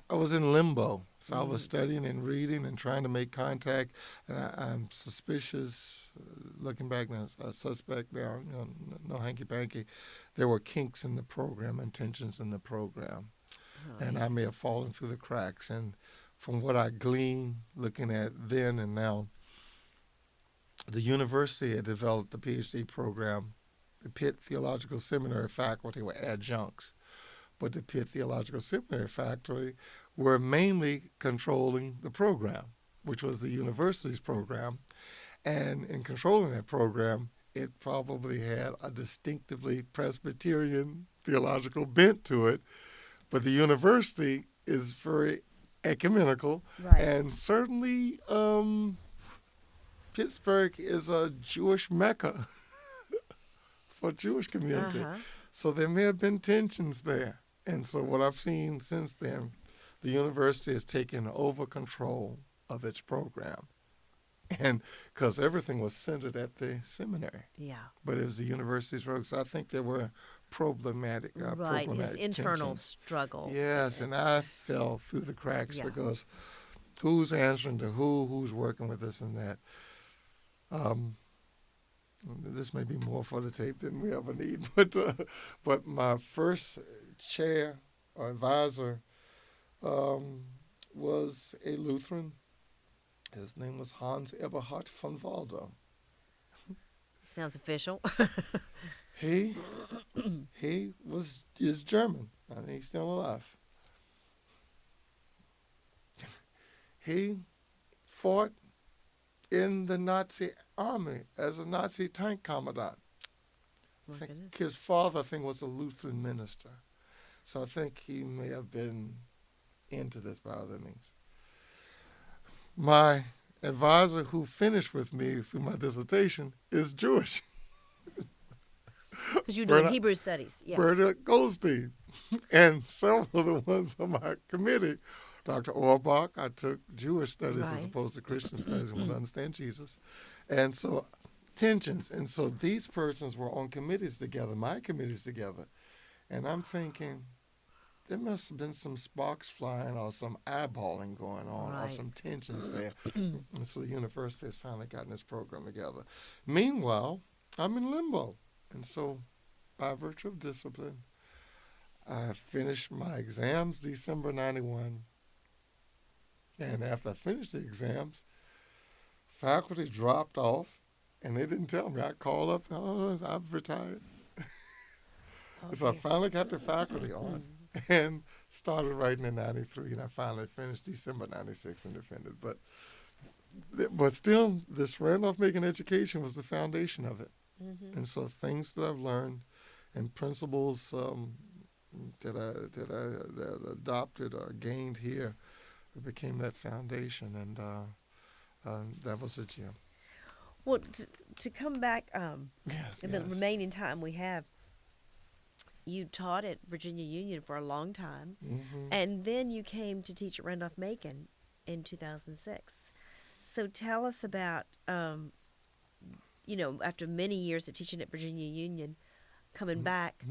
I was in limbo. So I was studying and reading and trying to make contact. And I'm suspicious, looking back now, a suspect now, no hanky panky. There were kinks in the program and tensions in the program. And I may have fallen through the cracks. And from what I gleaned looking at then and now, the university had developed the PhD program. The Pitt Theological Seminary faculty were adjuncts, but the Pitt Theological Seminary faculty were mainly controlling the program, which was the university's program. And in controlling that program, it probably had a distinctively Presbyterian theological bent to it. But the university is very ecumenical, right. and certainly Pittsburgh is a Jewish mecca for Jewish community. Uh-huh. So there may have been tensions there. And so what I've seen since then, the university has taken over control of its program. And because everything was centered at the seminary, Yeah. but it was the university's road. So I think there were problematic, Right. His internal tensions. struggle. Yes, and I fell through the cracks Yeah. because who's answering to who's working with this and that. This may be more for the tape than we ever need, but my first chair or advisor was a Lutheran. His name was Hans Eberhard von Waldo. Sounds official. He is German. I think he's still alive. He fought in the Nazi army as a Nazi tank commandant. My I think goodness. his father, I think, was a Lutheran minister. So I think he may have been into this by other means. My advisor who finished with me through my dissertation is Jewish. Because you're doing Bernard- Hebrew studies. Yeah. Bernard Goldstein. And several of the ones on my committee, Dr. Orbach, I took Jewish studies as Right. opposed to Christian studies and want to understand Jesus. And so tensions. And so these persons were on committees together, my committees together. And I'm thinking, there must have been some sparks flying or some eyeballing going on or Right. some tensions there. And so the university has finally gotten this program together. Meanwhile, I'm in limbo. And so by virtue of discipline, I finished my exams December 91. And after I finished the exams, faculty dropped off and they didn't tell me. I called up, oh, I've retired. Oh, So I dear. finally got the faculty on and started writing in 93, and I finally finished December 96 and defended. But still, this Randolph-Macon education was the foundation of it. Mhm. And so things that I've learned and principles that I adopted or gained here became that foundation, and that was it, yeah. Well, to come back Yes, in the remaining time we have, you taught at Virginia Union for a long time, and then you came to teach at Randolph-Macon in 2006. So tell us about, after many years of teaching at Virginia Union, coming back,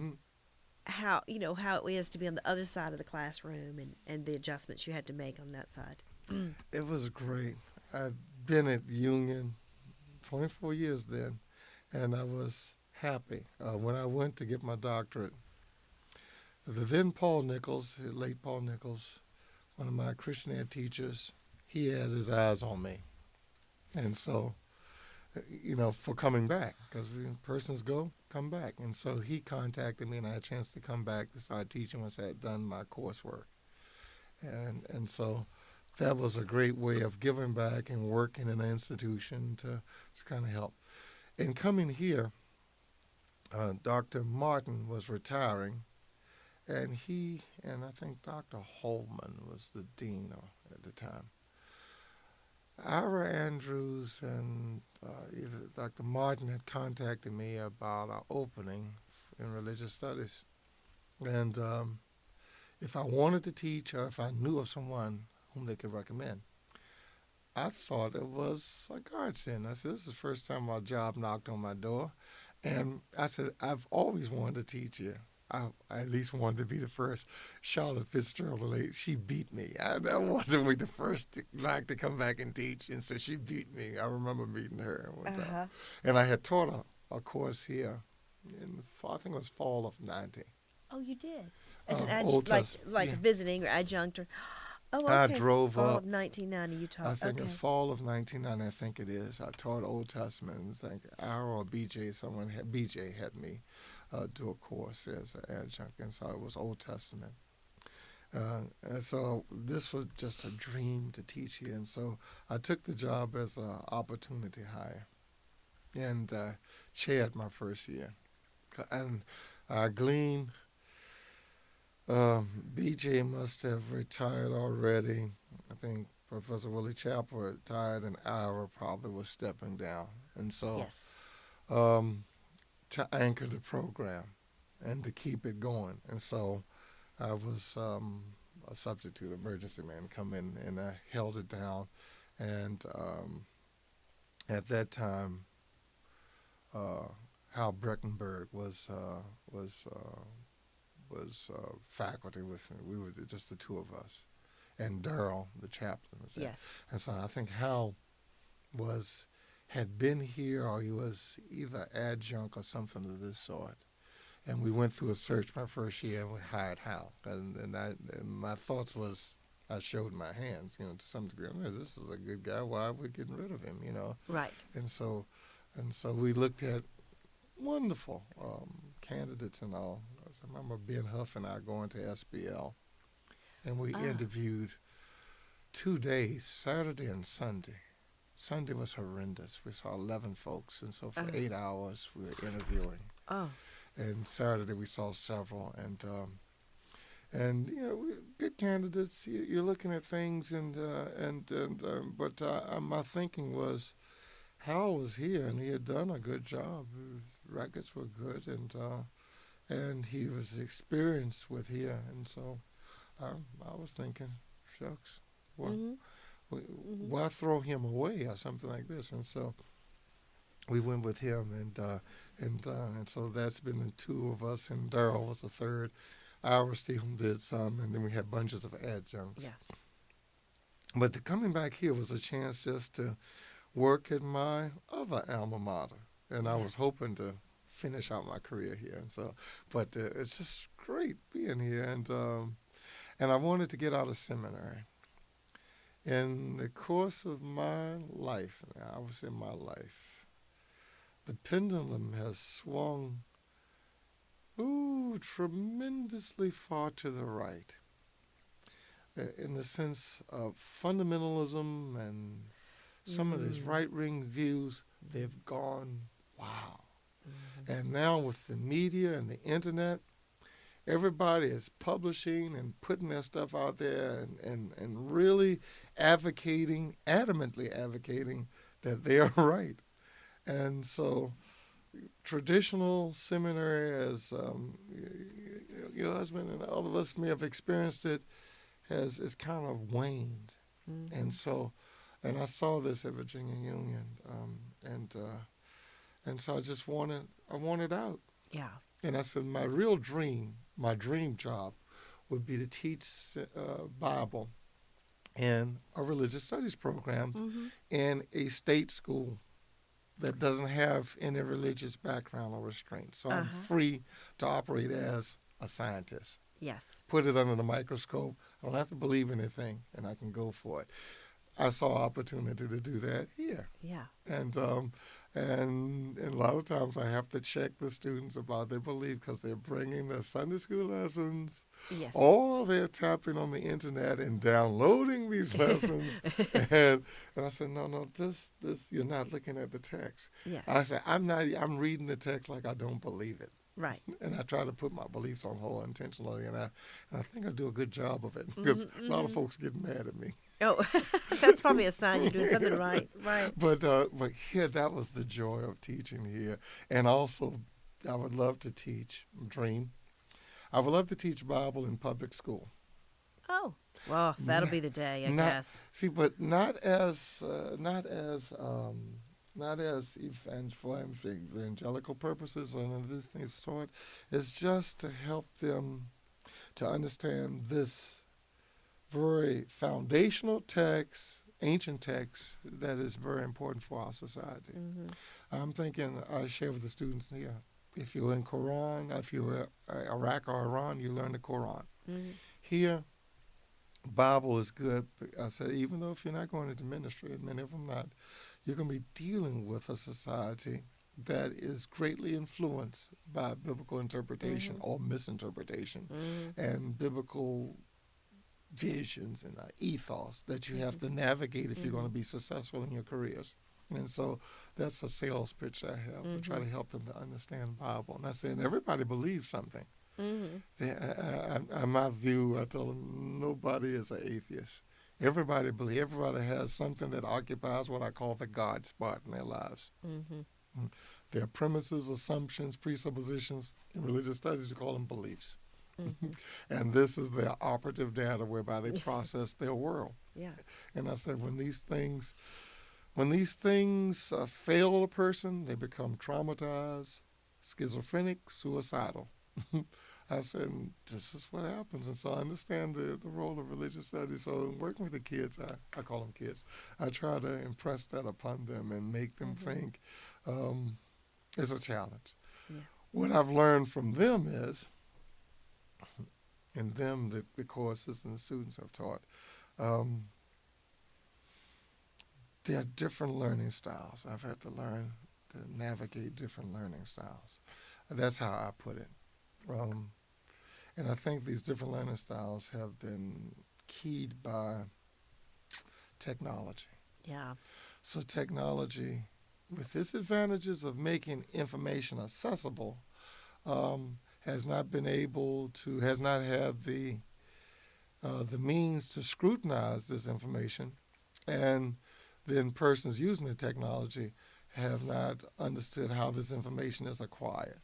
how it is to be on the other side of the classroom and the adjustments you had to make on that side. It was great. I've been at Union 24 years then, and I was happy. When I went to get my doctorate, the then Paul Nichols, late Paul Nichols, one of my Christian ed teachers, he has his eyes on me. And so, for coming back, because persons go, come back. And so he contacted me, and I had a chance to come back to start teaching once I had done my coursework. And so that was a great way of giving back and working in an institution to kind of help. And coming here, Dr. Martin was retiring, and he and I think Dr. Holman was the dean at the time. Ira Andrews and either Dr. Martin had contacted me about an opening in religious studies, and if I wanted to teach or if I knew of someone whom they could recommend. I thought it was a godsend. I said, this is the first time my job knocked on my door. And I said, I've always wanted to teach here. I at least wanted to be the first. Charlotte Fitzgerald, she beat me. I wanted to be the first to come back and teach, and so she beat me. I remember beating her one time. And I had taught a course here in, I think it was fall of 90. Oh, you did? As an Old like yeah. visiting or adjunct or... Oh, okay. I drove fall up. Of 1990, you taught. I think okay. it's fall of 1990. I think it is. I taught Old Testament. I think Ira or BJ, BJ had me do a course as an adjunct, and so it was Old Testament. And so this was just a dream to teach here, and so I took the job as an opportunity hire, and chaired my first year, and I gleaned. BJ must have retired already. I think Professor Willie Chappell retired, and Ira probably was stepping down. And so Yes. To anchor the program and to keep it going. And so I was a substitute emergency man, come in, and I held it down. And at that time, Hal Breckenberg was faculty with me. We were just the two of us, and Darrell, the chaplain, was there. Yes. And so I think Hal had been here, or he was either adjunct or something of this sort. And we went through a search my first year, and we hired Hal. And my thoughts was, I showed my hands, to some degree. This is a good guy. Why are we getting rid of him? Right. And so we looked at wonderful candidates and all. I remember Ben Huff and I going to SBL, and we interviewed 2 days, Saturday and Sunday. Sunday was horrendous. We saw 11 folks, and so for 8 hours we were interviewing. Oh. And Saturday we saw several, and good candidates. You're looking at things, but my thinking was, Hal was here, and he had done a good job. His records were good, and he was experienced with here, and so I was thinking, shucks, why throw him away or something like this? And so we went with him, and so that's been the two of us, and Darrell was the third. Ira still did some, and then we had bunches of adjuncts. Yes. But coming back here was a chance just to work at my other alma mater, and I was hoping to finish out my career here, and so, but it's just great being here, and I wanted to get out of seminary. In the course of my life, I would say my life, the pendulum has swung tremendously far to the right, in the sense of fundamentalism and some of these right-wing views. They've gone, wow. And now with the media and the internet, everybody is publishing and putting their stuff out there and really adamantly advocating that they are right. And so traditional seminary, as your husband and all of us may have experienced it, is kind of waned. And so I saw this at Virginia Union, and so I wanted out. Yeah. And I said, my dream job would be to teach Bible in a religious studies program in a state school that doesn't have any religious background or restraints. So I'm free to operate as a scientist. Yes. Put it under the microscope. I don't have to believe anything, and I can go for it. I saw opportunity to do that here. Yeah. And And a lot of times I have to check the students about their belief because they're bringing their Sunday school lessons, Yes. or they're tapping on the internet and downloading these lessons. And I said, no, this, you're not looking at the text. Yes. I said, I'm reading the text like I don't believe it. Right. And I try to put my beliefs on hold intentionally, and I think I do a good job of it because a lot of folks get mad at me. Oh, that's probably a sign you're doing something right. Right. But here, that was the joy of teaching here. And also, I would love to teach, dream, I would love to teach Bible in public school. Oh, well, that'll be the day, I guess. See, but not as for evangelical purposes or this thing sort. It's just to help them to understand this very foundational text, ancient text that is very important for our society. Mm-hmm. I'm thinking I share with the students here. If you're in Quran, if you're Iraq or Iran, you learn the Quran. Mm-hmm. Here, Bible is good. I said, even though if you're not going into ministry, and many of them not, you're going to be dealing with a society that is greatly influenced by biblical interpretation or misinterpretation and biblical visions and ethos that you have to navigate if you're going to be successful in your careers. And so that's a sales pitch I have. I try to help them to understand Bible. And I say, and everybody believes something. My view, I tell them, nobody is an atheist. Everybody believes. Everybody has something that occupies what I call the God spot in their lives. Their premises, assumptions, presuppositions. In religious studies, you call them beliefs. And this is their operative data whereby they process their world. Yeah. And I said, when these things fail a person, they become traumatized, schizophrenic, suicidal. I said, this is what happens. And so I understand the role of religious studies. So in working with the kids, I call them kids, I try to impress that upon them and make them think it's a challenge. Yeah. What I've learned from them is, and them, the courses and the students I've taught, there are different learning styles. I've had to learn to navigate different learning styles. That's how I put it. And I think these different learning styles have been keyed by technology. Yeah. So technology, with its advantages of making information accessible, has not had the means to scrutinize this information, and then persons using the technology have not understood how this information is acquired.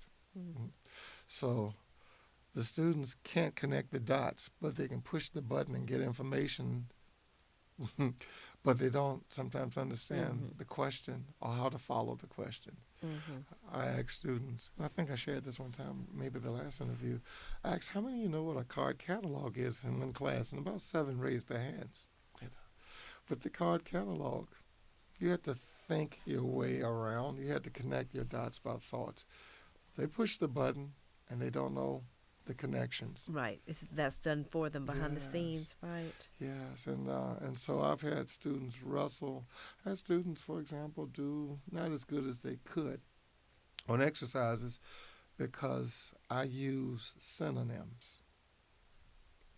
So the students can't connect the dots, but they can push the button and get information, but they don't sometimes understand the question or how to follow the question. I ask students, and I think I shared this one time, maybe the last interview, I asked, how many of you know what a card catalog is in one class? And about 7 raised their hands. But the card catalog, you had to think your way around. You had to connect your dots by thoughts. They push the button, and they don't know the connections. Right. That's done for them behind the scenes, right? Yes, and so I've had students wrestle. I had students, for example, do not as good as they could on exercises because I use synonyms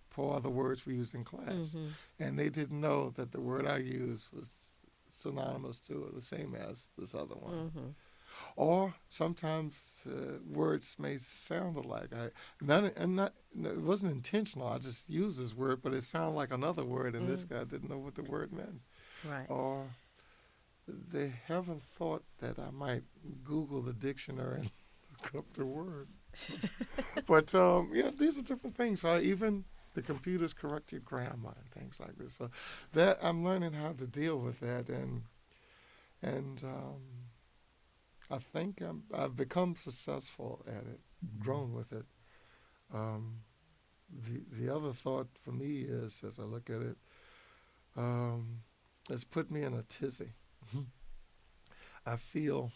for other words we use in class. And they didn't know that the word I used was synonymous to or the same as this other one. Or sometimes words may sound alike. It wasn't intentional. I just used this word, but it sounded like another word, and this guy didn't know what the word meant. Right. Or they haven't thought that I might Google the dictionary and look up the word. But these are different things. So even the computers correct your grammar and things like this. So that I'm learning how to deal with that, and I think I've become successful at it, grown with it. The other thought for me is, as I look at it, it's put me in a tizzy. I feel,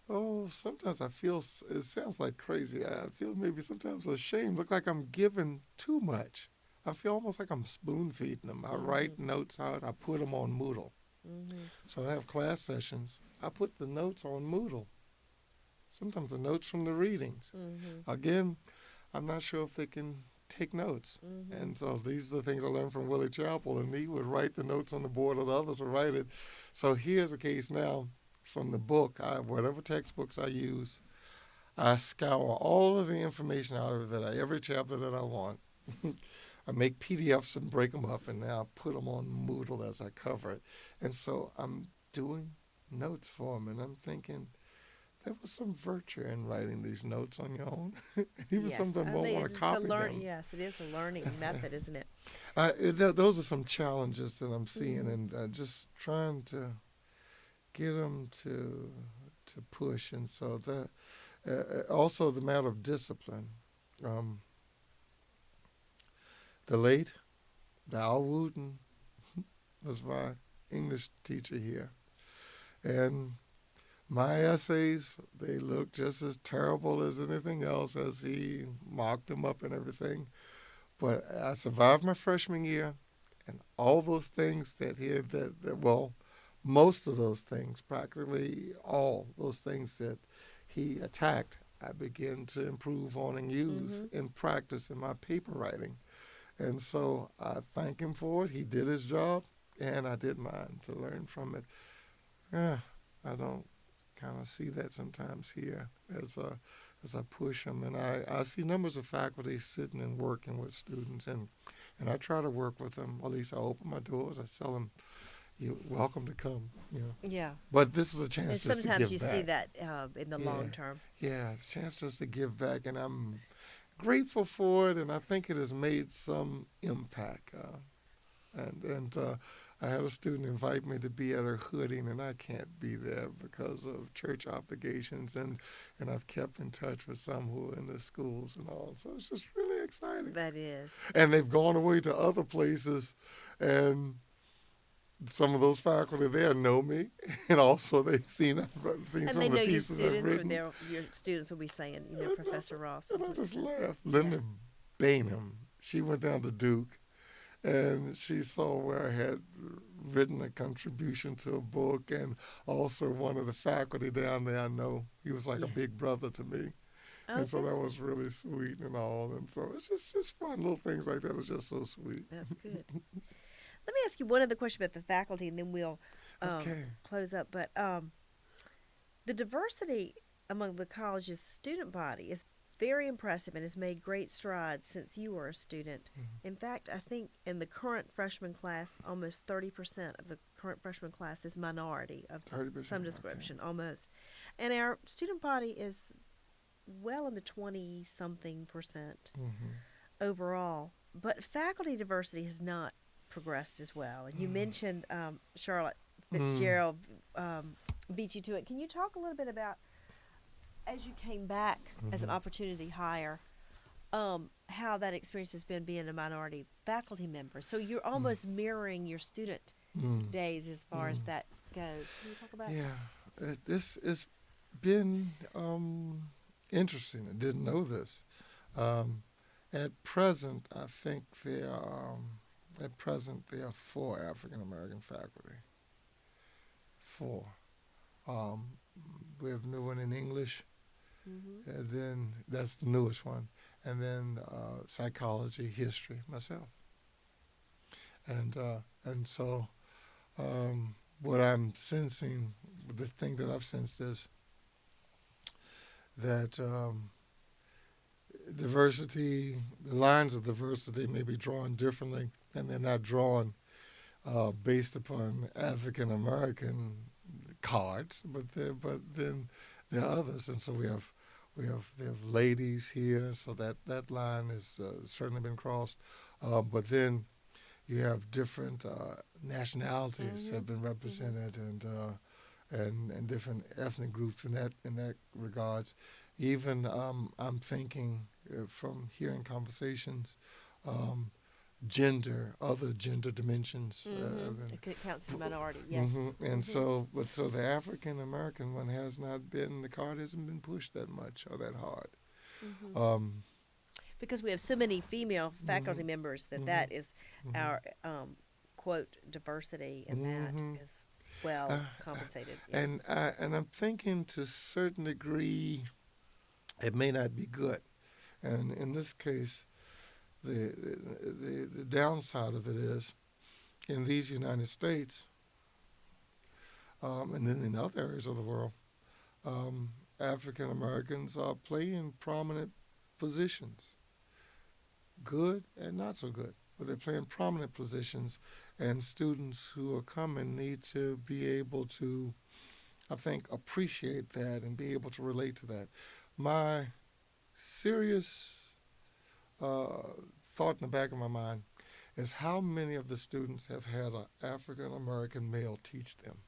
sometimes I feel, it sounds like crazy. I feel maybe sometimes ashamed, look like I'm giving too much. I feel almost like I'm spoon feeding them. I write notes out, I put them on Moodle. Mhm. So I have class sessions. I put the notes on Moodle. Sometimes the notes from the readings. Mhm. Again, I'm not sure if they can take notes. Mhm. And so these are the things I learned from Willie Chappell, and he would write the notes on the board, or the others would write it. So here's a case now from the book. Whatever textbooks I use, I scour all of the information out of it, every chapter that I want. I make PDFs and break them up, and now put them on Moodle as I cover it. And so I'm doing notes for them, and I'm thinking, there was some virtue in writing these notes on your own. Even some Yes, of them I won't mean want to it's a copy learn. them. Yes, it is a learning method, isn't it? Those are some challenges that I'm seeing, Mhm. and just trying to get them to push. And so also the matter of discipline. Um, the late Val Wooten was my English teacher here, and my essays, they look just as terrible as anything else, as he mocked them up and everything. But I survived my freshman year, and all those things well, most of those things, practically all those things that he attacked, I began to improve on and use Mhm. in practice in my paper writing. And so I thank him for it. He did his job, and I did mine to learn from it. Yeah, I don't kind of see that sometimes here as I push them, and I see numbers of faculty sitting and working with students, and I try to work with them. At least I open my doors. I tell them, "You're welcome to come." Yeah. But this is a And chance just to sometimes you give see back. that in the Yeah, long term. yeah, it's a chance just to give back, and I'm grateful for it, and I think it has made some impact. And I had a student invite me to be at her hooding, and I can't be there because of church obligations, and I've kept in touch with some who are in the schools and all. So it's just really exciting. That is. And they've gone away to other places, and some of those faculty there know me, and also they've seen And some they of the know your pieces I've students, or written. your students will be saying, And Professor Ross and will I put just stuff. laughed. Yeah. Lynda Bainham, she went down to Duke, and she saw where I had written a contribution to a book, and also one of the faculty down there I know. He was like a Yeah. big brother to me. Oh, And so that good. was really sweet and all. And so it's just fun. Little things like that are just so sweet. That's good. Let me ask you one other question about the faculty, and then we'll Okay. close up. But the diversity among the college's student body is very impressive and has made great strides since you were a student. Mm-hmm. In fact, I think in the current freshman class, almost 30% of the current freshman class is minority of 30%. some Okay. description, almost. And our student body is well in the 20 something percent Mm-hmm. overall. But faculty diversity has not progressed as well. And you mentioned Charlotte Mm. Fitzgerald beat you to it. Can you talk a little bit about, as you came back as an Mm-hmm. opportunity hire, how that experience has been being a minority faculty member? So you're Mm. almost mirroring your student Mm. days as far as Mm. that goes. Can you talk about? Yeah. This has been interesting. I didn't know this. Um, at present, I think there are 4 African American faculty. 4. Um, we have new one in English, Mm-hmm. and then that's the newest one, and then psychology, history, myself, and so what I'm sensing, the thing that I've sensed is that diversity, the lines of diversity may be drawn differently, and they're not drawn based upon African American cards, but then there are others, and so they have ladies here, so that line has certainly been crossed, but then you have different nationalities Mm-hmm. have been Mm-hmm. represented, and different ethnic groups in that regards. Even I'm thinking from hearing conversations, um, other gender dimensions. Mm-hmm. It counts as minority, yes. And Mm-hmm. so the African American one has not been, the card hasn't been pushed that much or that hard. Mm-hmm. Um, Because we have so many female mm-hmm, faculty members that mm-hmm, that is mm-hmm, our quote diversity, and that mm-hmm. is well Uh, compensated. Yeah. and I'm thinking to a certain degree, it may not be good. And in this case, the downside of it is in these United States, and then in other areas of the world, um, African Americans are playing prominent positions, good and not so good. But they're playing prominent positions, and students who are coming need to be able to, I think, appreciate that and be able to relate to that. My serious thought in the back of my mind is how many of the students have had an African American male teach them.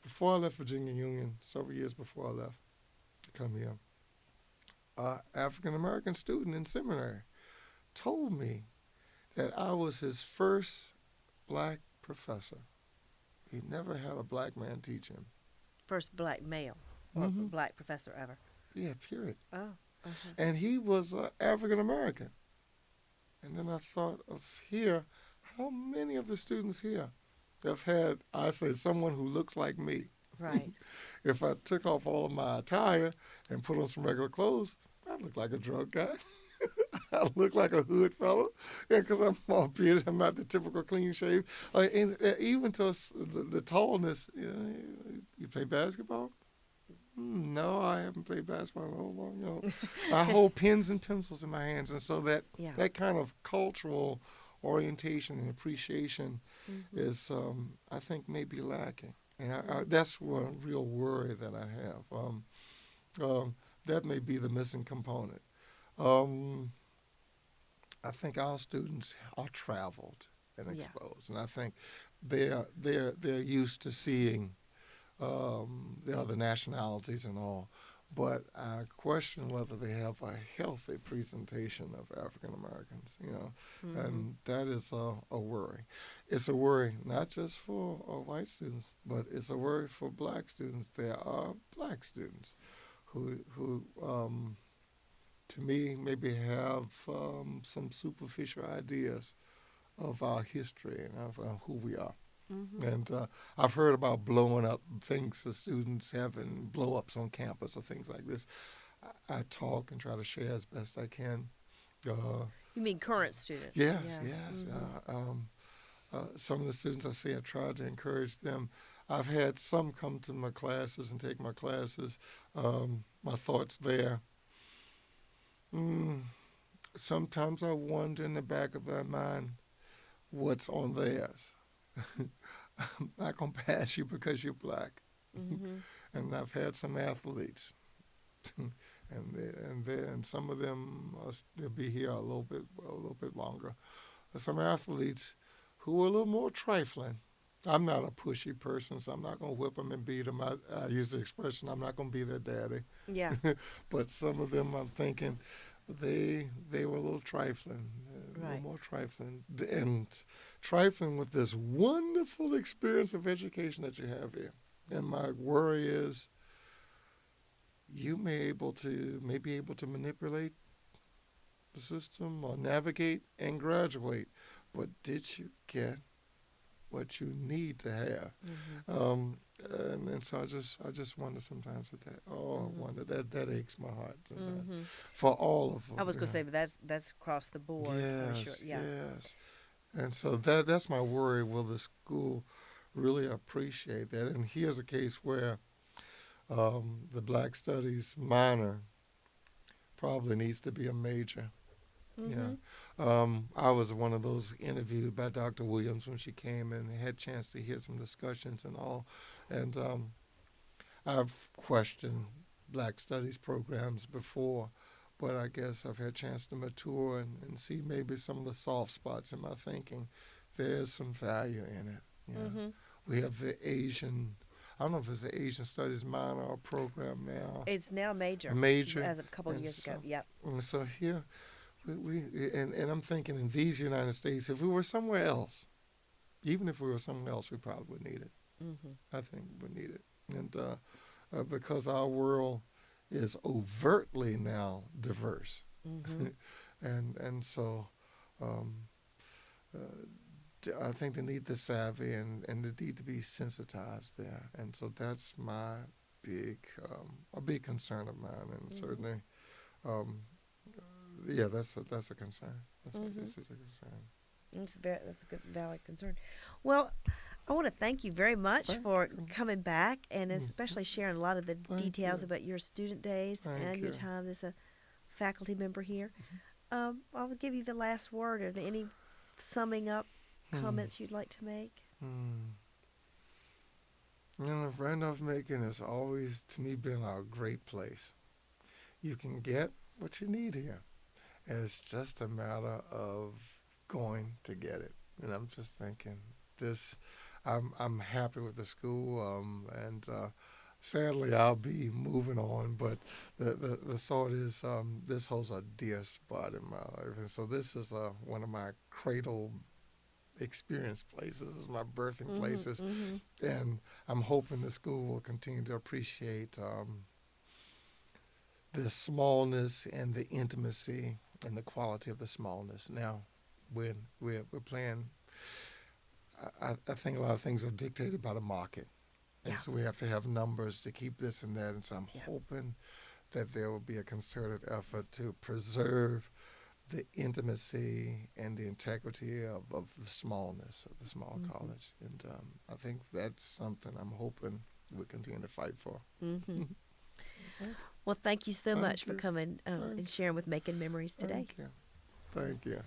Before I left Virginia Union, several years before I left to come here, an African American student in seminary told me that I was his first black professor. He never had a black man teach him. First black male or Mm-hmm. black professor ever. Yeah, period. Oh. Uh-huh. And he was African American. And then I thought of here, how many of the students here have had, I say, someone who looks like me? Right. If I took off all of my attire and put on some regular clothes, I look like a drug guy. I look like a hood fella, because I'm all bearded. I'm not the typical clean shave. And even to the tallness, you play basketball? No, I haven't played basketball in a whole long. I hold pens and pencils in my hands, and so Yeah. that kind of cultural orientation and appreciation is, I think, maybe lacking, and that's one real worry that I have. That may be the missing component. I think our students are traveled and Yeah. exposed, and I think they're used to seeing the other nationalities and all, but I question whether they have a healthy presentation of African Americans, and that is a worry. It's a worry not just for white students, but it's a worry for black students. There are black students who to me, maybe have some superficial ideas of our history and of who we are. And I've heard about blowing up things the students have and blow ups on campus or things like this. I talk and try to share as best I can. You mean current students? Yes, Yeah. yes. Some of the students I see, I try to encourage them. I've had some come to my classes and take my classes. My thoughts there. Sometimes I wonder in the back of my mind what's on theirs. I'm not going to pass you because you're black. And I've had some athletes, and some of them they'll be here a little bit longer. Some athletes who are a little more trifling. I'm not a pushy person, so I'm not going to whip them and beat them. I use the expression, I'm not going to be their daddy. Yeah. But some of them, I'm thinking, they were a little trifling, a little more trifling, and trifling with this wonderful experience of education that you have here. And my worry is, you may be able to manipulate the system or navigate and graduate, but did you get what you need to have? And so I just wonder sometimes with that. I wonder that aches my heart sometimes for all of them. I was going to say, but that's across the board. Yes, for sure. Yeah. yes. And so that's my worry. Will the school really appreciate that? And here's a case where the Black Studies minor probably needs to be a major. I was one of those interviewed by Dr. Williams when she came and had a chance to hear some discussions and all. And I've questioned Black Studies programs before, but I guess I've had a chance to mature and see maybe some of the soft spots in my thinking. There's some value in it. We have the Asian, I don't know if it's the Asian Studies minor or program now. It's now major. Major. As of a couple of years ago. Yep. And so here, and I'm thinking in these United States, if we were somewhere else, even if we were somewhere else, we probably would need it. I think we need it. And because our world is overtly now diverse. And so I think they need the savvy and they need to be sensitized there, and so that's my big a big concern of mine, and certainly, um, yeah, that's a concern. Mm-hmm. This is a concern. That's a good, valid concern. Well, I want to thank you very much Thank for you. coming back and Mhm. especially sharing a lot of the Thank details you. about your student days Thank and your you. time as a faculty member here. I'll give you the last word. Are there any summing up Hmm. comments you'd like to make? Hmm. Randolph-Macon has always, to me, been a great place. You can get what you need here. It's just a matter of going to get it. And I'm just thinking, this, I'm happy with the school, and sadly I'll be moving on. But the thought is, this holds a dear spot in my life, and so this is one of my cradle experience places. This is my birthing Mm-hmm. places, Mm-hmm. and I'm hoping the school will continue to appreciate the smallness and the intimacy and the quality of the smallness. Now, when we're playing, I think a lot of things are dictated by the market, and Yeah. so we have to have numbers to keep this and that. And so I'm Yeah. hoping that there will be a concerted effort to preserve the intimacy and the integrity of the smallness of the small Mm-hmm. college. And I think that's something I'm hoping we continue to fight for. Mm-hmm. Well, thank you so much Thank for you. coming Thank and sharing with Making Memories today. Thank you. Thank you.